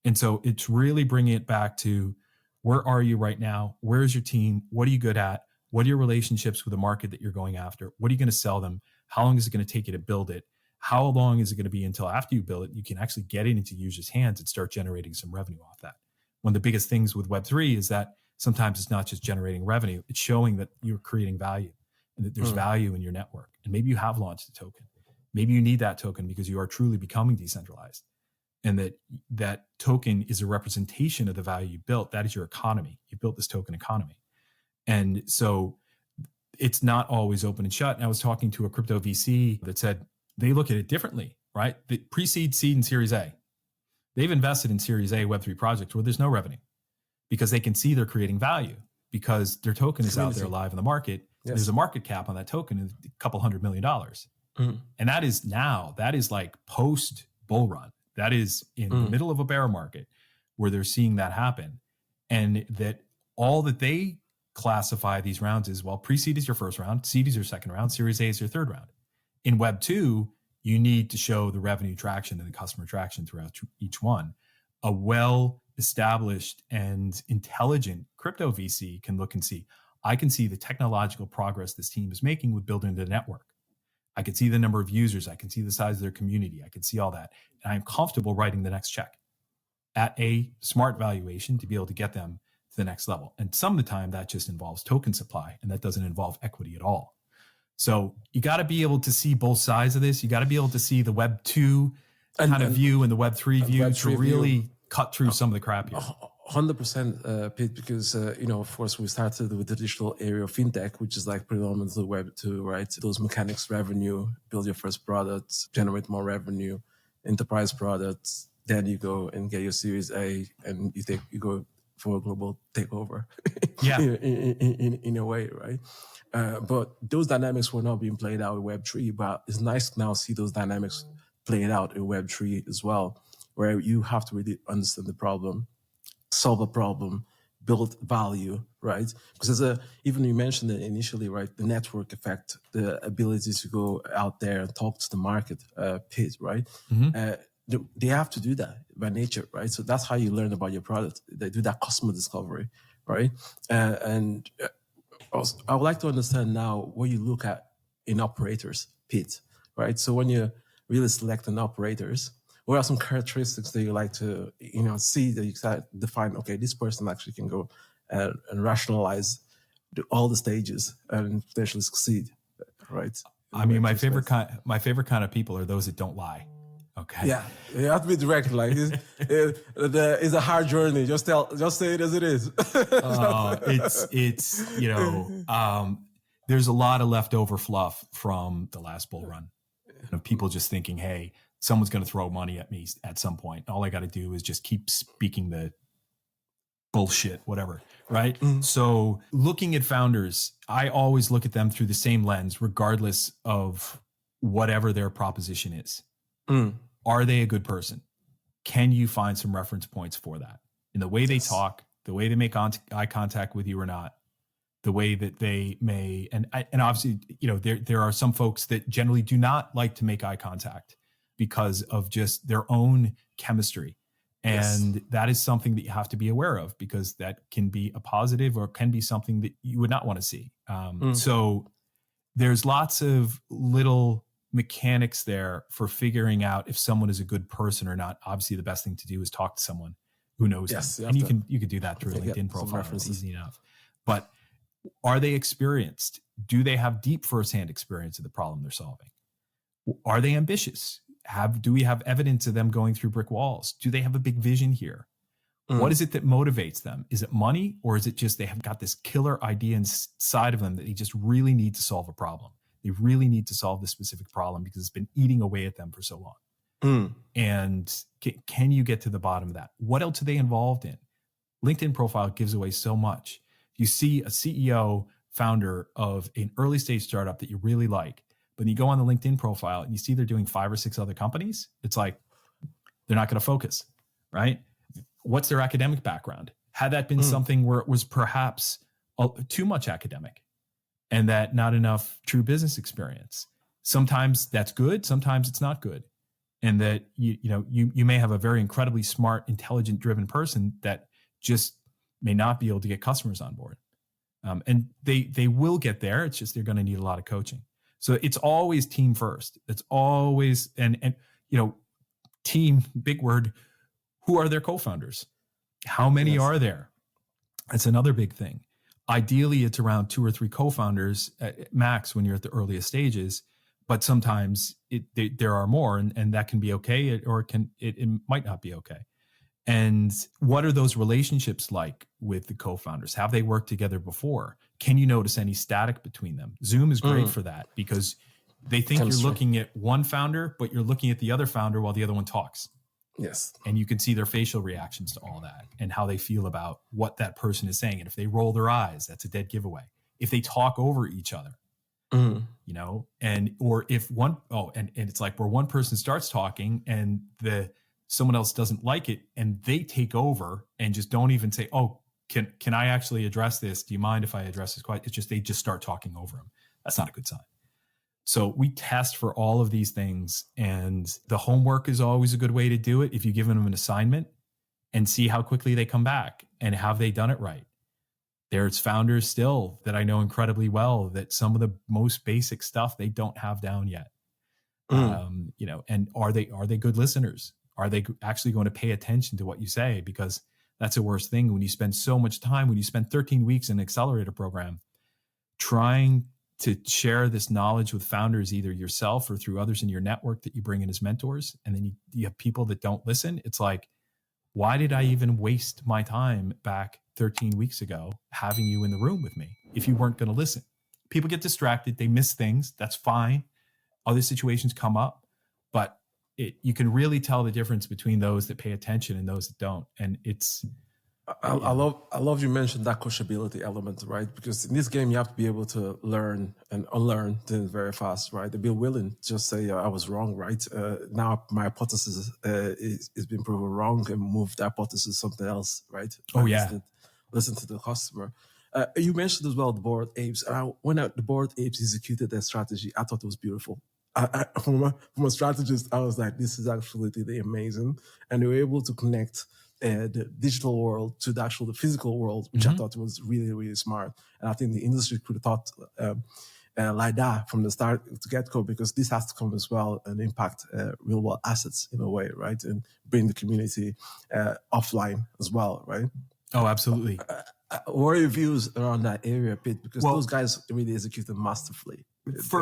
And so it's really bringing it back to, where are you right now? Where's your team? What are you good at? What are your relationships with the market that you're going after? What are you going to sell them? How long is it going to take you to build it? How long is it going to be until after you build it, you can actually get it into users' hands and start generating some revenue off that? One of the biggest things with Web3 is that sometimes it's not just generating revenue, it's showing that you're creating value and that there's value in your network. And maybe you have launched a token. Maybe you need that token because you are truly becoming decentralized. And that token is a representation of the value you built. That is your economy. You built this token economy. And so it's not always open and shut. And I was talking to a crypto VC that said they look at it differently, right? The pre-seed, seed, and Series A. They've invested in Series A Web3 projects where there's no revenue, because they can see they're creating value, because their token is out there live in the market. There's a market cap on that token of a couple $100 million. And that is like post bull run. That is in the middle of a bear market where they're seeing that happen. And that all that they classify these rounds is, well, pre-seed is your first round, seed is your second round, Series A is your third round. In Web 2, you need to show the revenue traction and the customer traction throughout each one. A well-established and intelligent crypto VC can look and see, I can see the technological progress this team is making with building the network. I can see the number of users. I can see the size of their community. I can see all that. And I'm comfortable writing the next check at a smart valuation to be able to get them to the next level. And some of the time that just involves token supply, and that doesn't involve equity at all. So you got to be able to see both sides of this. You got to be able to see the Web 2 kind of view and the Web 3 view to really cut through some of the crap here. 100%, Pete, because, of course, we started with the digital area of fintech, which is like predominantly Web 2, right? Those mechanics, revenue, build your first product, generate more revenue, enterprise products. Then you go and get your Series A, and you go for a global takeover. in a way, right? But those dynamics were not being played out in Web 3, but it's nice to now see those dynamics played out in Web 3 as well, where you have to really understand the problem, solve a problem, build value, right? Because even you mentioned it initially, right? The network effect, the ability to go out there and talk to the market, Pete, right? They have to do that by nature, right? So that's how you learn about your product. They do that customer discovery, right? And also, I would like to understand now what you look at in operators, Pete, right? So when you really select an operators, what are some characteristics that you like to, see that you can define, okay, this person actually can go and rationalize all the stages and potentially succeed, right? I mean, my favorite kind of people are those that don't lie. Okay. Yeah, you have to be direct. Like it's a hard journey. Just say it as it is. There's a lot of leftover fluff from the last bull run of people just thinking, hey, someone's going to throw money at me at some point. All I got to do is just keep speaking the bullshit, whatever, right? So looking at founders, I always look at them through the same lens, regardless of whatever their proposition is. Are they a good person? Can you find some reference points for that in the way they talk, the way they make eye contact with you or not, the way that they may, and obviously, there are some folks that generally do not like to make eye contact because of just their own chemistry. And that is something that you have to be aware of, because that can be a positive or can be something that you would not want to see. So there's lots of little mechanics there for figuring out if someone is a good person or not. Obviously, the best thing to do is talk to someone who knows them. And you can do that through a LinkedIn profile. It's easy enough. But are they experienced? Do they have deep firsthand experience of the problem they're solving? Are they ambitious? Do we have evidence of them going through brick walls? Do they have a big vision here? What is it that motivates them? Is it money, or is it just they have got this killer idea inside of them that they just really need to solve a problem? They really need to solve this specific problem because it's been eating away at them for so long. And can you get to the bottom of that? What else are they involved in? LinkedIn profile gives away so much. You see a CEO, founder of an early stage startup that you really like, but you go on the LinkedIn profile and you see they're doing 5 or 6 other companies. It's like, they're not going to focus, right? What's their academic background? Had that been something where it was perhaps too much academic and that not enough true business experience? Sometimes that's good. Sometimes it's not good. And that you may have a very incredibly smart, intelligent, driven person that just may not be able to get customers on board. And they will get there. It's just they're going to need a lot of coaching. So it's always team first. It's always, and team, big word. Who are their co-founders? How many are there? That's another big thing. Ideally, it's around 2 or 3 co-founders at max when you're at the earliest stages, but sometimes there are more, and that can be okay, or it might not be okay. And what are those relationships like with the co-founders? Have they worked together before? Can you notice any static between them? Zoom is great for that, because they think you're looking at one founder, but you're looking at the other founder while the other one talks. Yes. And you can see their facial reactions to all that and how they feel about what that person is saying. And if they roll their eyes, that's a dead giveaway. If they talk over each other, or if and it's like where one person starts talking and someone else doesn't like it and they take over and just don't even say, oh, can I actually address this? Do you mind if I address this? It's just, they just start talking over them. That's not a good sign. So we test for all of these things, and the homework is always a good way to do it. If you give them an assignment and see how quickly they come back and have they done it right. There's founders still that I know incredibly well that some of the most basic stuff they don't have down yet. And are they good listeners? Are they actually going to pay attention to what you say? Because that's the worst thing when you spend so much time, when you spend 13 weeks in an accelerator program, trying to share this knowledge with founders, either yourself or through others in your network that you bring in as mentors. And then you have people that don't listen. It's like, why did I even waste my time back 13 weeks ago having you in the room with me if you weren't going to listen? People get distracted. They miss things. That's fine. Other situations come up, but you can really tell the difference between those that pay attention and those that don't. And I love you mentioned that coachability element, right? Because in this game, you have to be able to learn and unlearn things very fast, right? To be willing to just say, I was wrong, right? Now my hypothesis is being proven wrong, and move that hypothesis to something else, right? Listen to the customer. You mentioned as well the Bored Apes. When the Bored Apes executed their strategy, I thought it was beautiful. From a strategist, I was like, this is absolutely amazing. And they were able to connect the digital world to the physical world, which I thought was really, really smart. And I think the industry could have thought like that from the start to get-go, because this has to come as well and impact real world assets in a way, right? And bring the community offline as well, right? Oh, absolutely. What are your views around that area, Pete? Because those guys really executed masterfully.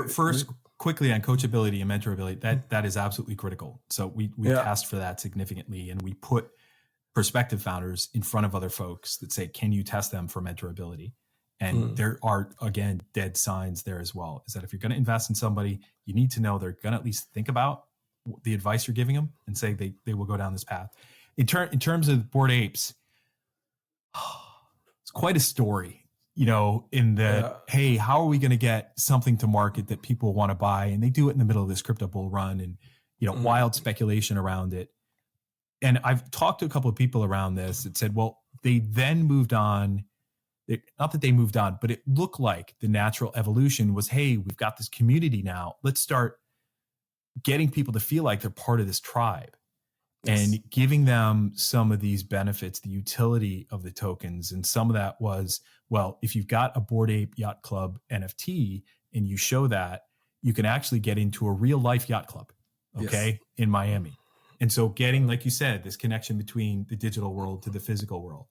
First, quickly on coachability and mentorability, that is absolutely critical. So we test for that significantly, and we put prospective founders in front of other folks that say, can you test them for mentorability? And there are, again, dead signs there as well, is that if you're going to invest in somebody, you need to know they're going to at least think about the advice you're giving them and say they will go down this path. In terms of Bored Apes, It's quite a story, in that, hey, how are we going to get something to market that people want to buy? And they do it in the middle of this crypto bull run and, wild speculation around it. And I've talked to a couple of people around this that said, well, they then moved on. Not that they moved on, but it looked like the natural evolution was, hey, we've got this community now. Let's start getting people to feel like they're part of this tribe. Yes. And giving them some of these benefits, the utility of the tokens. And some of that was, well, if you've got a Bored Ape Yacht Club NFT and you show that, you can actually get into a real life yacht club, okay, in Miami. And so getting, like you said, this connection between the digital world to the physical world,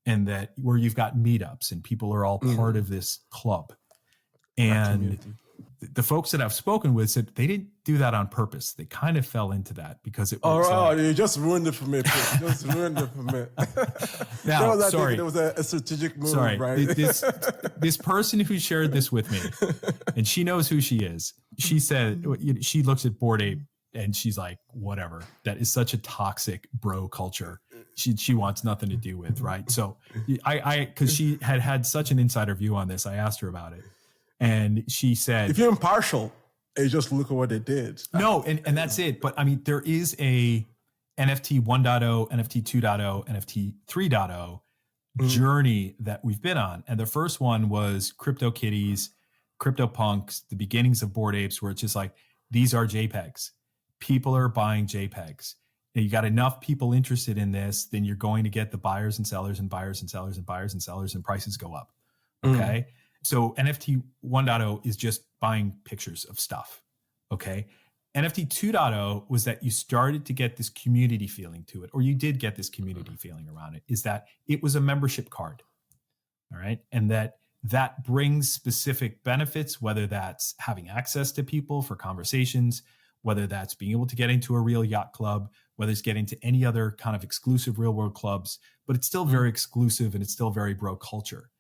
and that where you've got meetups and people are all part of this club. And the folks that I've spoken with said they didn't do that on purpose. They kind of fell into that because it was. Oh, you just ruined it for me. Just ruined it for me. Now, sorry. It was a strategic move, sorry. Right? This person who shared this with me, and she knows who she is. She said, she looks at Bored Ape and she's like, whatever. That is such a toxic bro culture. She wants nothing to do with, right? So because she had such an insider view on this, I asked her about it. And she said, if you're impartial, you just look at what they did. No, and that's it. But I mean, there is a NFT 1.0, NFT 2.0, NFT 3.0 journey that we've been on. And the first one was CryptoKitties, CryptoPunks, the beginnings of Bored Apes, where it's just like, these are JPEGs. People are buying JPEGs. And you got enough people interested in this, then you're going to get the buyers and sellers and buyers and sellers and buyers and sellers, and prices go up. Okay. So NFT 1.0 is just buying pictures of stuff. Okay. NFT 2.0 was that you started to get this community feeling to it, or you did get this community feeling around it, is that it was a membership card. All right. And that brings specific benefits, whether that's having access to people for conversations, whether that's being able to get into a real yacht club, whether it's getting to any other kind of exclusive real world clubs, but it's still very exclusive and it's still very bro culture.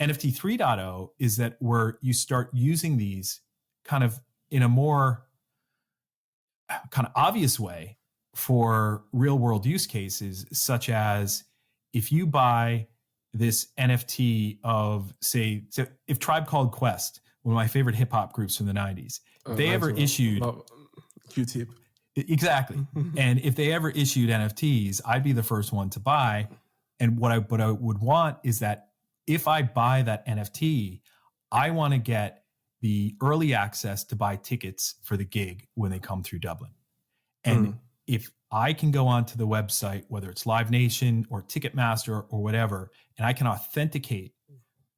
NFT 3.0 is that where you start using these kind of in a more kind of obvious way for real world use cases, such as if you buy this NFT of, say, so if Tribe Called Quest, one of my favorite hip hop groups from the 90s, they ever issued Q-Tip. Exactly. And if they ever issued NFTs, I'd be the first one to buy. And what I would want is that if I buy that NFT, I want to get the early access to buy tickets for the gig when they come through Dublin. And if I can go onto the website, whether it's Live Nation or Ticketmaster or whatever, and I can authenticate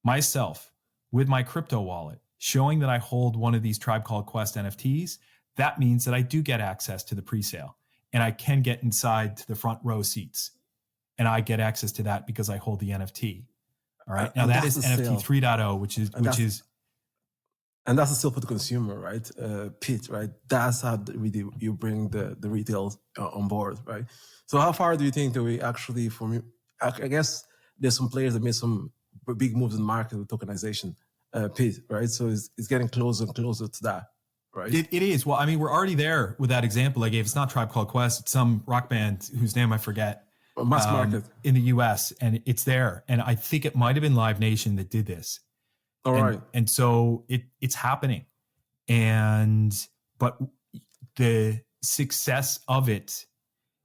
myself with my crypto wallet, showing that I hold one of these Tribe Called Quest NFTs, that means that I do get access to the presale and I can get inside to the front row seats. And I get access to that because I hold the NFT. All right. Now that is NFT 3.0, which is, and that's a sale for the consumer, right? Pete, right? That's how really you bring the retail on board, right? So how far do you think that we actually, I guess there's some players that made some big moves in the market with tokenization, Pete, right? So it's getting closer and closer to that, right? It is. Well, I mean, we're already there with that example I gave. It's not Tribe Called Quest. It's some rock band whose name I forget. Mass market in the US, and it's there. And I think it might have been Live Nation that did this. All right. And so it's happening. But the success of it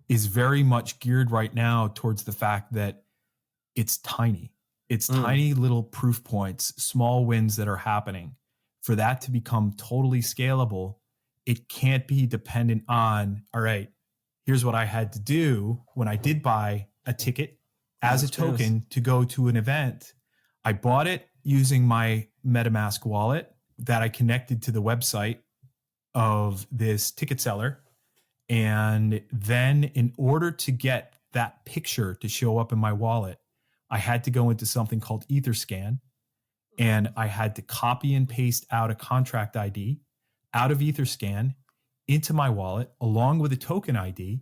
is very much geared right now towards the fact that it's tiny. It's tiny little proof points, small wins that are happening. For that to become totally scalable, it can't be dependent on, all right, here's what I had to do when I did buy a ticket as a token to go to an event. I bought it using my MetaMask wallet that I connected to the website of this ticket seller. And then in order to get that picture to show up in my wallet, I had to go into something called Etherscan. And I had to copy and paste out a contract ID out of Etherscan into my wallet along with a token ID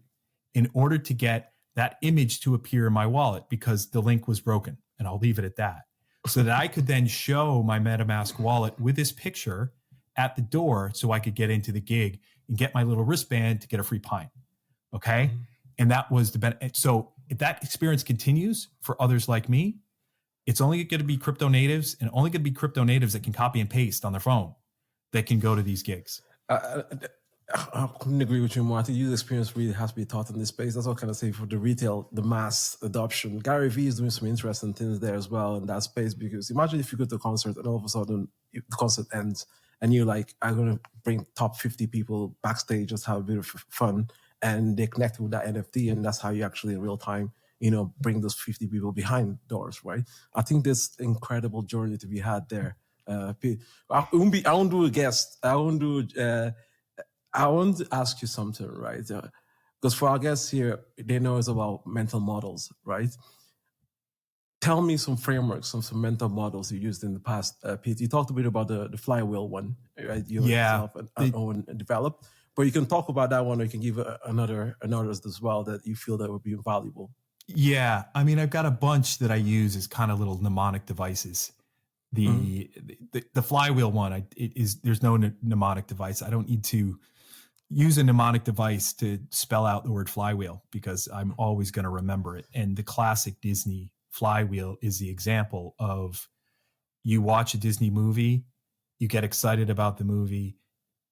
in order to get that image to appear in my wallet because the link was broken. And I'll leave it at that. So that I could then show my MetaMask wallet with this picture at the door so I could get into the gig and get my little wristband to get a free pint. Okay. And that was the benefit. So if that experience continues for others like me, it's only going to be crypto natives, and only going to be crypto natives that can copy and paste on their phone that can go to these gigs. I couldn't agree with you more. I think user experience really has to be taught in this space. That's what I kind of say for the retail, the mass adoption. Gary Vee is doing some interesting things there as well in that space, because imagine if you go to a concert and all of a sudden the concert ends and you're like, I'm going to bring top 50 people backstage, just have a bit of fun, and they connect with that NFT, and that's how you actually in real time, bring those 50 people behind doors, right? I think there's incredible journey to be had there. Pete, I won't do a guest. I want to ask you something, right? Because for our guests here, they know it's about mental models, right? Tell me some frameworks, some mental models you used in the past, Pete. You talked a bit about the Flywheel one, right? You yourself and Owen developed, but you can talk about that one, or you can give another as well that you feel that would be invaluable. Yeah, I mean, I've got a bunch that I use as kind of little mnemonic devices. The Flywheel one, there's no mnemonic device. I don't need to use a mnemonic device to spell out the word flywheel, because I'm always going to remember it. And the classic Disney flywheel is the example of, you watch a Disney movie, you get excited about the movie,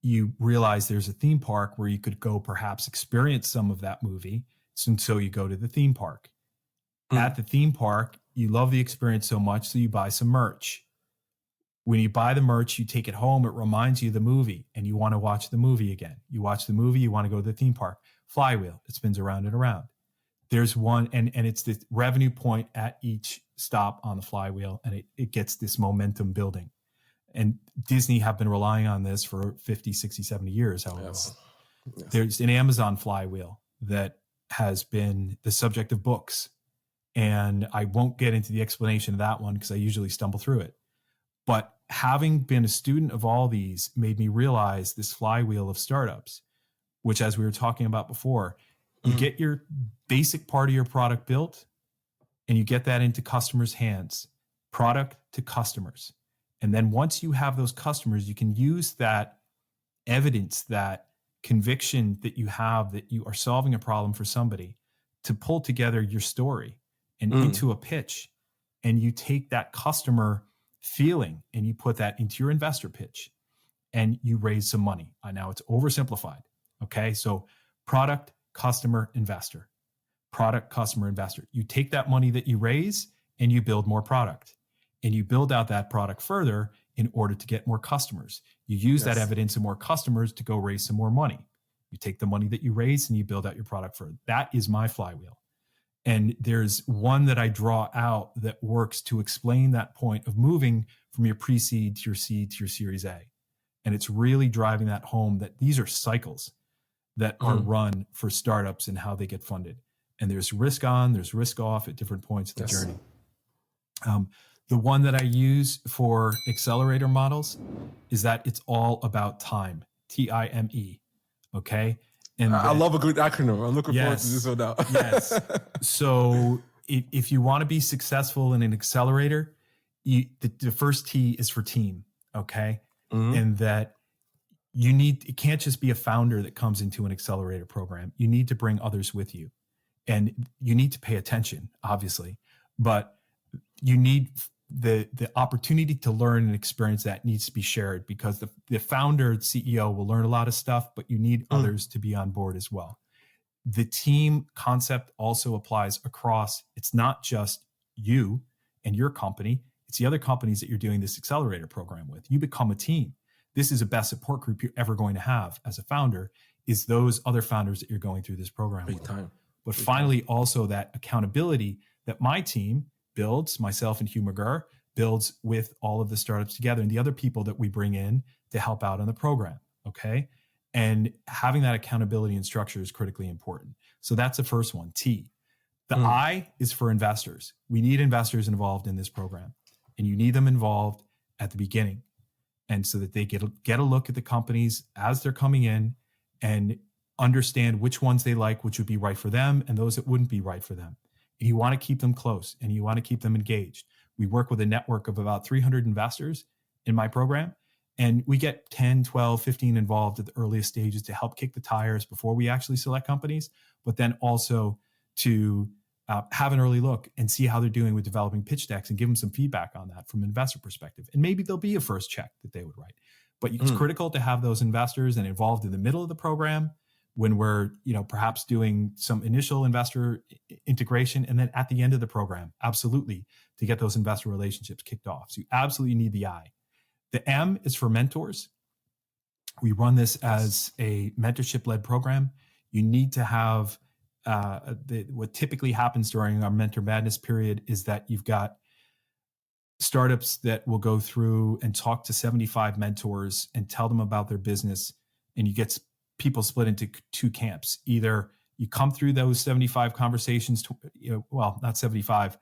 you realize there's a theme park where you could go perhaps experience some of that movie. So you go to the theme park. At the theme park, you love the experience so much, so you buy some merch. When you buy the merch, you take it home, it reminds you of the movie, and you want to watch the movie again. You watch the movie, you want to go to the theme park. Flywheel, it spins around and around. There's one, and it's the revenue point at each stop on the flywheel, and it gets this momentum building. And Disney have been relying on this for 50, 60, 70 years, however. Yes. There's an Amazon flywheel that has been the subject of books. And I won't get into the explanation of that one because I usually stumble through it. But having been a student of all these made me realize this flywheel of startups, which, as we were talking about before, you get your basic part of your product built and you get that into customers' hands, product to customers. And then once you have those customers, you can use that evidence, that conviction that you have that you are solving a problem for somebody, to pull together your story and into a pitch. And you take that customer feeling and you put that into your investor pitch and you raise some money. Now it's oversimplified. Okay. So product, customer, investor, product, customer, investor. You take that money that you raise and you build more product, and you build out that product further in order to get more customers. You use that evidence and more customers to go raise some more money. You take the money that you raise and you build out your product further. That is my flywheel. And there's one that I draw out that works to explain that point of moving from your pre-seed to your seed to your Series A. And it's really driving that home that these are cycles that are run for startups and how they get funded. And there's risk on, there's risk off at different points of the journey. The one that I use for accelerator models is that it's all about time, TIME. Okay. And I love a good acronym. I'm looking forward to this one now. Yes. So if you want to be successful in an accelerator, the first T is for team. Okay. And that it can't just be a founder that comes into an accelerator program. You need to bring others with you, and you need to pay attention, obviously, but you need the opportunity to learn and experience that needs to be shared, because the founder, CEO will learn a lot of stuff, but you need others to be on board as well. The team concept also applies across. It's not just you and your company. It's the other companies that you're doing this accelerator program with. You become a team. This is the best support group you're ever going to have as a founder, is those other founders that you're going through this program with. But finally, also that accountability that my team builds, myself and Hugh McGurr, builds with all of the startups together and the other people that we bring in to help out on the program. Okay. And having that accountability and structure is critically important. So that's the first one, T. The I is for investors. We need investors involved in this program, and you need them involved at the beginning. And so that they get a look at the companies as they're coming in and understand which ones they like, which would be right for them, and those that wouldn't be right for them. And you want to keep them close and you want to keep them engaged. We work with a network of about 300 investors in my program, and we get 10, 12, 15 involved at the earliest stages to help kick the tires before we actually select companies, but then also to have an early look and see how they're doing with developing pitch decks and give them some feedback on that from an investor perspective. And maybe there'll be a first check that they would write. But it's critical to have those investors and involved in the middle of the program when we're, perhaps doing some initial investor integration, and then at the end of the program, absolutely, to get those investor relationships kicked off. So you absolutely need the I. The M is for mentors. We run this as a mentorship-led program. You need to have what typically happens during our Mentor Madness period is that you've got startups that will go through and talk to 75 mentors and tell them about their business, and you get people split into two camps. Either you come through those 75 conversations, not 75,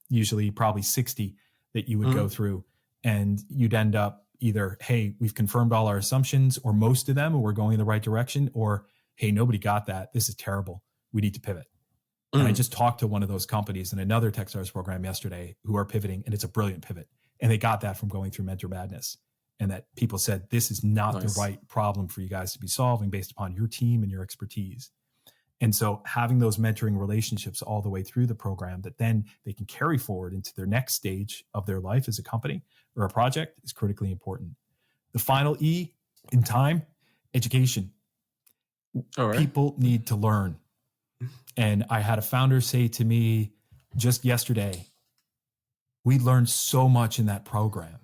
usually probably 60 that you would go through, and you'd end up either, hey, we've confirmed all our assumptions or most of them, and we're going in the right direction, or, hey, nobody got that. This is terrible. We need to pivot. And I just talked to one of those companies in another Techstars program yesterday who are pivoting, and it's a brilliant pivot. And they got that from going through Mentor Madness. And that people said, this is not the right problem for you guys to be solving based upon your team and your expertise. And so having those mentoring relationships all the way through the program that then they can carry forward into their next stage of their life as a company or a project is critically important. The final E in time, education. All right. People need to learn. And I had a founder say to me just yesterday, we learned so much in that program.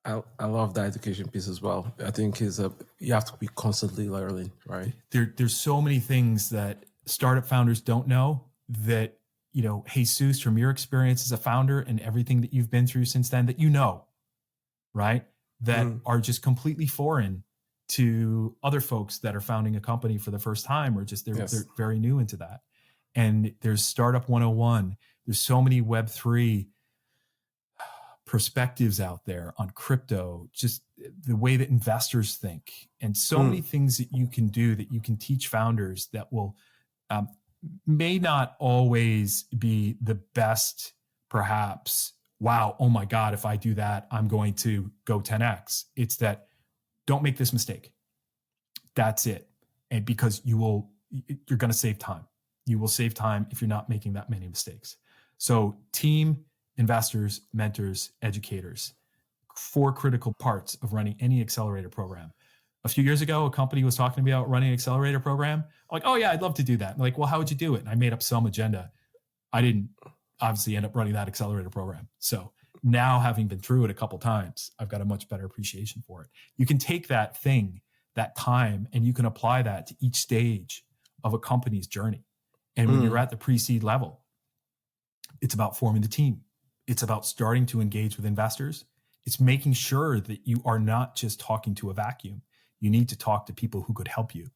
I love the education piece as well. I think you have to be constantly learning, right? There's so many things that startup founders don't know that, Hesus, from your experience as a founder and everything that you've been through since then, that right? That are just completely foreign to other folks that are founding a company for the first time, or just they're very new into that. And there's Startup 101. There's so many Web3 perspectives out there on crypto, just the way that investors think, and so many things that you can do that you can teach founders that will may not always be the best, perhaps. Wow, oh my God, if I do that, I'm going to go 10x. It's that don't make this mistake. That's it. And because you're going to save time. You will save time if you're not making that many mistakes. So team, investors, mentors, educators, 4 critical parts of running any accelerator program. A few years ago, a company was talking to me about running an accelerator program. I'm like, oh yeah, I'd love to do that. I'm like, well, how would you do it? And I made up some agenda. I didn't obviously end up running that accelerator program. So now, having been through it a couple times, I've got a much better appreciation for it. You can take that thing, that time, and you can apply that to each stage of a company's journey. And when you're at the pre-seed level, it's about forming the team. It's about starting to engage with investors. It's making sure that you are not just talking to a vacuum. You need to talk to people who could help you.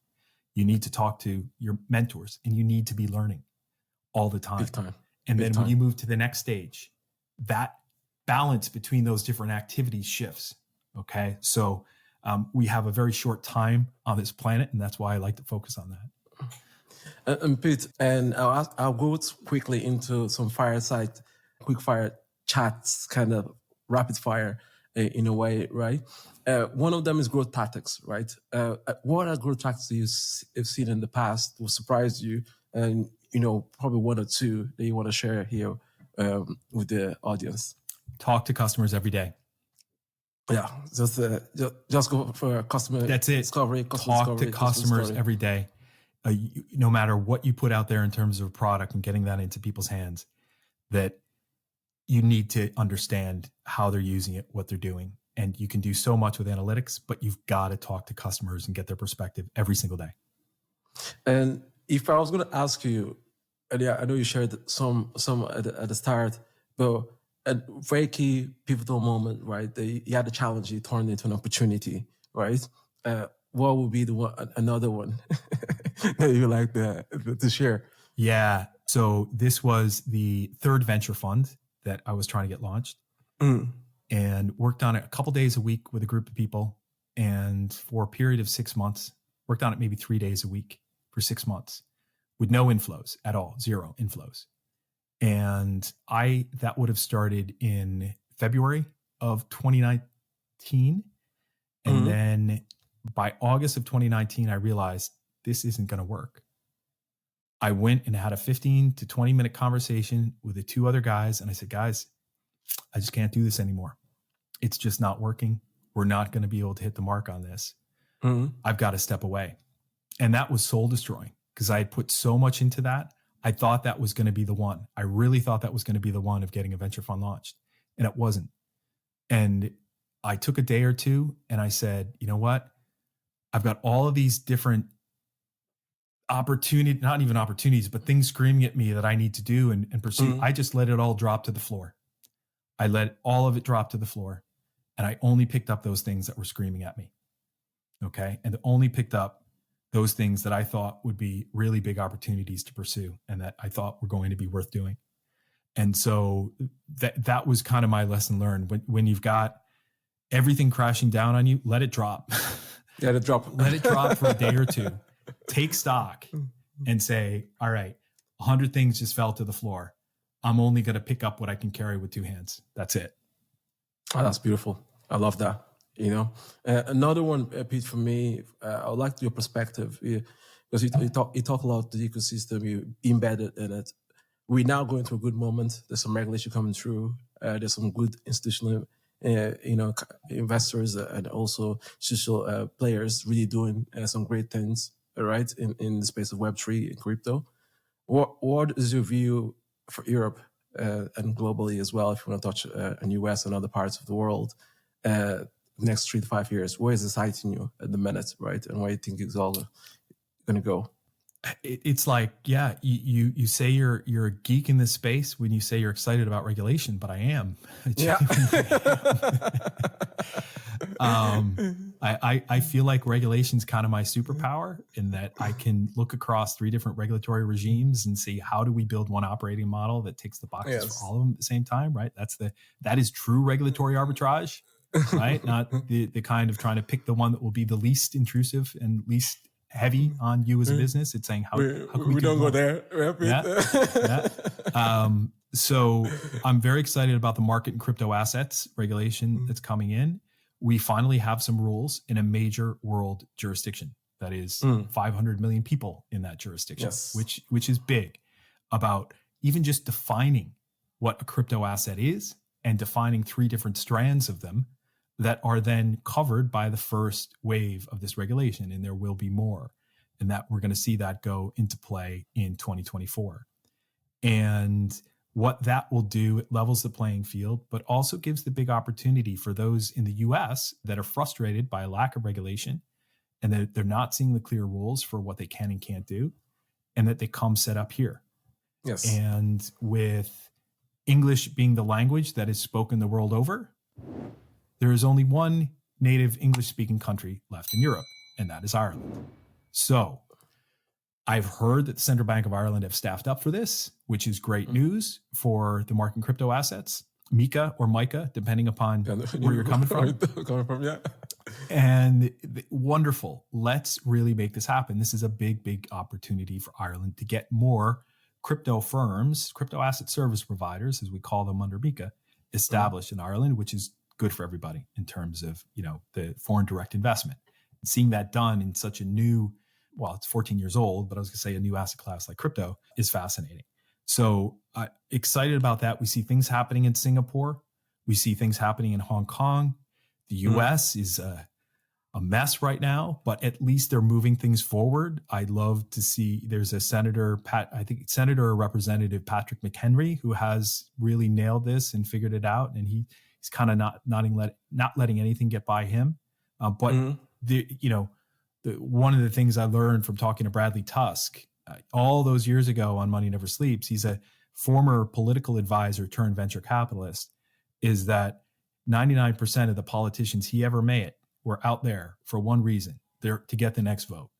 You need to talk to your mentors, and you need to be learning all the time. And then when you move to the next stage, that balance between those different activities shifts. Okay. So we have a very short time on this planet, and that's why I like to focus on that. And Pete, and I'll go quickly into some quick fire chats, kind of rapid fire in a way, right? One of them is growth tactics, right? What are growth tactics you've seen in the past will surprise you, and probably 1 or 2 that you want to share here with the audience? Talk to customers every day. Yeah, just go for customer. That's it. Discovery. Talk to customers every day. No matter what you put out there in terms of a product and getting that into people's hands, that you need to understand how they're using it, what they're doing. And you can do so much with analytics, but you've got to talk to customers and get their perspective every single day. And if I was going to ask you, and yeah, I know you shared some at the start, but a very key pivotal moment, right? You had a challenge, you turned into an opportunity, right? What would be another one that you like to share? Yeah. So this was the 3rd venture fund that I was trying to get launched, and worked on it a couple days a week with a group of people. And for a period of 6 months, worked on it maybe 3 days a week for 6 months with no inflows at all, 0 inflows. And that would have started in February of 2019. And then by August of 2019, I realized this isn't going to work. I went and had a 15 to 20 minute conversation with the two other guys. And I said, guys, I just can't do this anymore. It's just not working. We're not going to be able to hit the mark on this. I've got to step away. And that was soul destroying because I had put so much into that. I thought that was going to be the one. I really thought that was going to be the one of getting a venture fund launched. And it wasn't. And I took a day or two and I said, you know what? I've got all of these different opportunities, not even opportunities, but things screaming at me that I need to do and pursue. I just let it all drop to the floor. I let all of it drop to the floor. And I only picked up those things that were screaming at me. Okay. And only picked up those things that I thought would be really big opportunities to pursue and that I thought were going to be worth doing. And so that was kind of my lesson learned. When you've got everything crashing down on you, let it drop. Let it drop. Let it drop for a day or two. Take stock and say, all right, 100 things just fell to the floor. I'm only going to pick up what I can carry with two hands. That's it. Oh, that's beautiful. I love that. Another one, Pete, for me, I would like your perspective because you talk a lot the ecosystem, you embedded in it. We're now going through a good moment. There's some regulation coming through. There's some good institutional, investors and also social players really doing some great things, right, in the space of Web3 and crypto. What is your view for Europe and globally as well, if you want to touch on US and other parts of the world, next 3 to 5 years? Where is exciting you at the minute, right? And where you think it's all going to go? It's like, yeah, you say you're a geek in this space when you say you're excited about regulation, but I am. Yeah. I feel like regulation's kind of my superpower in that I can look across 3 different regulatory regimes and see how do we build one operating model that ticks the boxes for all of them at the same time, right? That is true regulatory arbitrage, right? Not the kind of trying to pick the one that will be the least intrusive and least heavy on you as a business. It's saying how can we don't go there. So I'm very excited about the market and crypto assets regulation that's coming in. We finally have some rules in a major world jurisdiction that is 500 million people in that jurisdiction, which is big, about even just defining what a crypto asset is and defining 3 different strands of them that are then covered by the first wave of this regulation. And there will be more, and that we're going to see that go into play in 2024. And what that will do, it levels the playing field, but also gives the big opportunity for those in the US that are frustrated by a lack of regulation and that they're not seeing the clear rules for what they can and can't do, and that they come set up here. Yes. And with English being the language that is spoken the world over, there is only one native English-speaking country left in Europe, and that is Ireland. So I've heard that the Central Bank of Ireland have staffed up for this, which is great news for the market in crypto assets. Mika or Micah, depending upon where you're coming from. And wonderful. Let's really make this happen. This is a big, big opportunity for Ireland to get more crypto firms, crypto asset service providers, as we call them under Mika, established in Ireland, which is good for everybody in terms of, the foreign direct investment. And seeing that done in such a new, well, it's 14 years old, but I was going to say a new asset class like crypto is fascinating. So excited about that. We see things happening in Singapore. We see things happening in Hong Kong. The US is a mess right now, but at least they're moving things forward. I'd love to see, there's a Senator or Representative Patrick McHenry, who has really nailed this and figured it out. And he's kind of not letting anything get by him. But one of the things I learned from talking to Bradley Tusk all those years ago on Money Never Sleeps, he's a former political advisor turned venture capitalist, is that 99% of the politicians he ever met were out there for one reason: they're to get the next vote.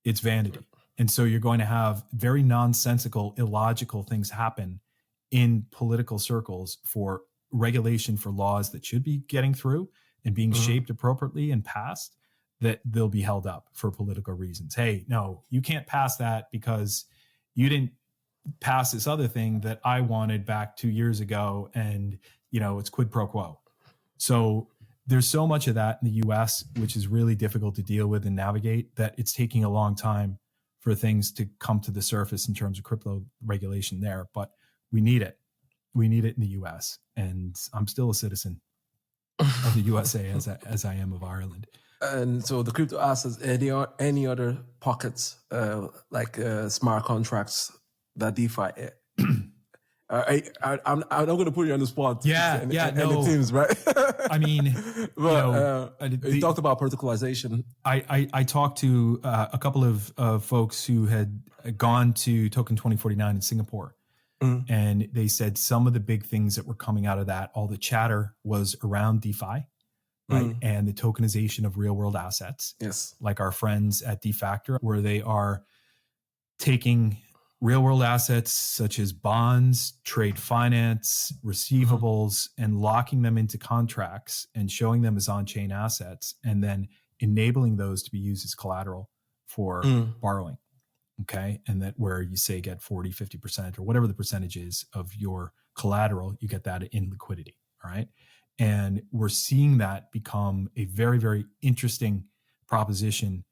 It's vanity. And so you're going to have very nonsensical, illogical things happen in political circles for regulation for laws that should be getting through and being shaped appropriately and passed, that they'll be held up for political reasons. Hey, no, you can't pass that because you didn't pass this other thing that I wanted back 2 years ago. And, it's quid pro quo. So there's so much of that in the US, which is really difficult to deal with and navigate, that it's taking a long time for things to come to the surface in terms of crypto regulation there, but we need it. We need it in the US. And I'm still a citizen of the USA as I am of Ireland. And so the crypto assets, any other pockets like smart contracts that DeFi? I'm not going to put you on the spot. Any teams, right? I mean, you talked about protocolization. I talked to a couple of folks who had gone to Token 2049 in Singapore. And they said some of the big things that were coming out of that, all the chatter was around DeFi, right? And the tokenization of real world assets. Yes. Like our friends at DeFactor, where they are taking real world assets such as bonds, trade finance, receivables, and locking them into contracts and showing them as on-chain assets, and then enabling those to be used as collateral for borrowing. Okay. And that where you say get 40, 50% or whatever the percentage is of your collateral, you get that in liquidity. All right. And we're seeing that become a very, very interesting proposition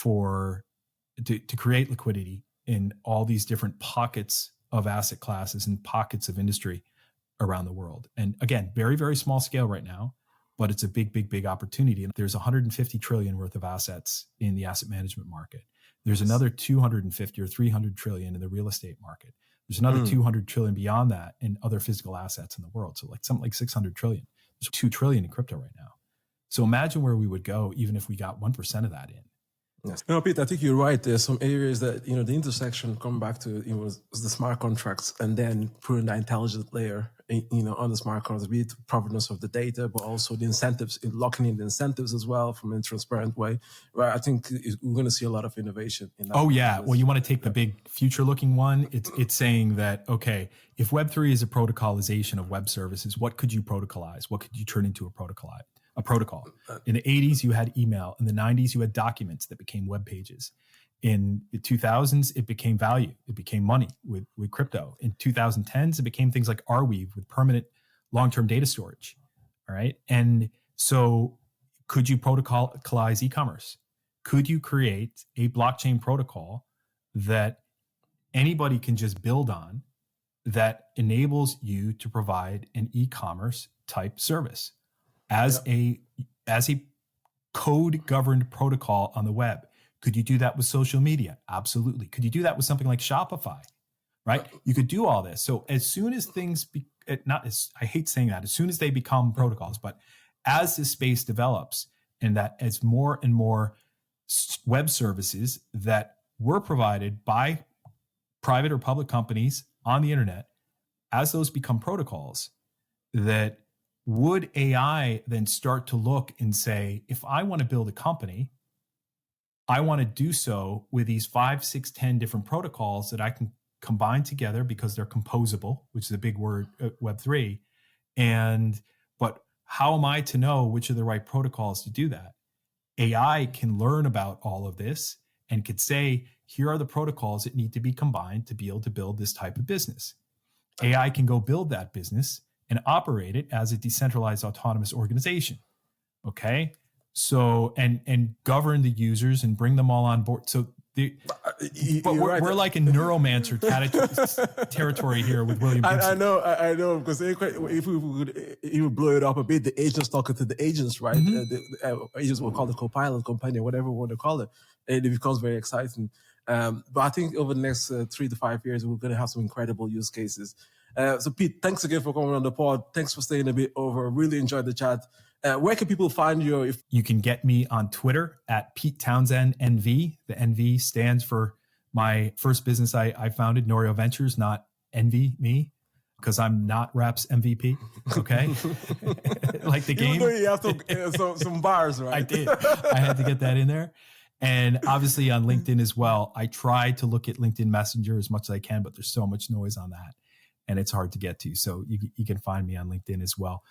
to create liquidity in all these different pockets of asset classes and pockets of industry around the world. And again, very, very small scale right now, but it's a big, big, big opportunity. And there's 150 trillion worth of assets in the asset management market. There's another 250 or 300 trillion in the real estate market. There's another 200 trillion beyond that in other physical assets in the world. So something like 600 trillion. There's 2 trillion in crypto right now. So imagine where we would go even if we got 1% of that in. Yes. Pete, I think you're right. There's some areas that, the intersection come back to, was the smart contracts and then putting that intelligent layer, on the smart contracts, be it the provenance of the data, but also the incentives, locking in the incentives as well from a transparent way. Right. I think we're going to see a lot of innovation in that. Oh, yeah. Well, you want to take the big future looking one. It's saying that, okay, if Web3 is a protocolization of web services, what could you protocolize? What could you turn into a protocol? In the 80s, you had email. In the 90s, you had documents that became web pages. In the 2000s, it became value. It became money with crypto. In 2010s, it became things like Arweave with permanent long-term data storage. All right. And so could you protocolize e-commerce? Could you create a blockchain protocol that anybody can just build on that enables you to provide an e-commerce type service as a code governed protocol on the web? Could you do that with social media? Absolutely. Could you do that with something like Shopify? Right? You could do all this. So as soon as things, I hate saying that, as soon as they become protocols, but as this space develops and that as more and more web services that were provided by private or public companies on the internet, as those become protocols, that would AI then start to look and say, if I want to build a company, I want to do so with these 5, 6, 10 different protocols that I can combine together because they're composable, which is a big word, Web3. But how am I to know which are the right protocols to do that? AI can learn about all of this and could say, here are the protocols that need to be combined to be able to build this type of business. AI can go build that business and operate it as a decentralized autonomous organization. Okay. So, and govern the users and bring them all on board. So we're like in neuromancer territory here with William Gibson. I know, because if we would even blow it up a bit, the agents talking to the agents, right? The agents will call it co-pilot, companion, whatever we want to call it. And it becomes very exciting. But I think over the next 3 to 5 years, we're going to have some incredible use cases. So Pete, thanks again for coming on the pod. Thanks for staying a bit over. Really enjoyed the chat. Where can people find you? If you can get me on Twitter at Pete Townsend NV. The NV stands for my first business I founded, Norio Ventures, not Envy Me, because I'm not Raps MVP. Okay, like the game. You have to some bars, right? I did. I had to get that in there. And obviously on LinkedIn as well. I try to look at LinkedIn Messenger as much as I can, but there's so much noise on that and it's hard to get to. So you can find me on LinkedIn as well.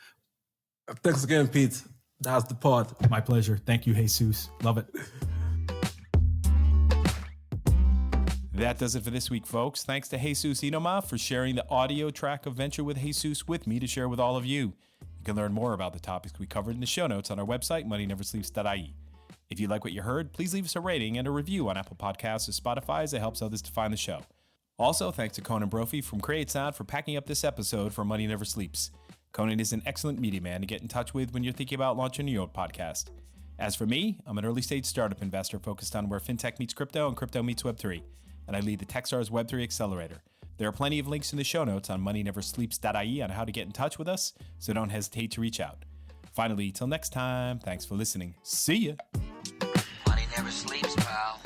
Thanks again, Pete. That's the pod. My pleasure. Thank you, Hesus. Love it. That does it for this week, folks. Thanks to Hesus Inoma for sharing the audio track of Venture with Hesus with me to share with all of you. You can learn more about the topics we covered in the show notes on our website, moneyneversleeps.ie. If you like what you heard, please leave us a rating and a review on Apple Podcasts or Spotify, as it helps others to find the show. Also, thanks to Conan Brophy from Create Sound for packing up this episode for Money Never Sleeps. Conan is an excellent media man to get in touch with when you're thinking about launching your own podcast. As for me, I'm an early-stage startup investor focused on where fintech meets crypto and crypto meets Web3, and I lead the Techstars Web3 Accelerator. There are plenty of links in the show notes on moneyneversleeps.ie on how to get in touch with us, so don't hesitate to reach out. Finally, till next time, thanks for listening. See ya! Money never sleeps, pal.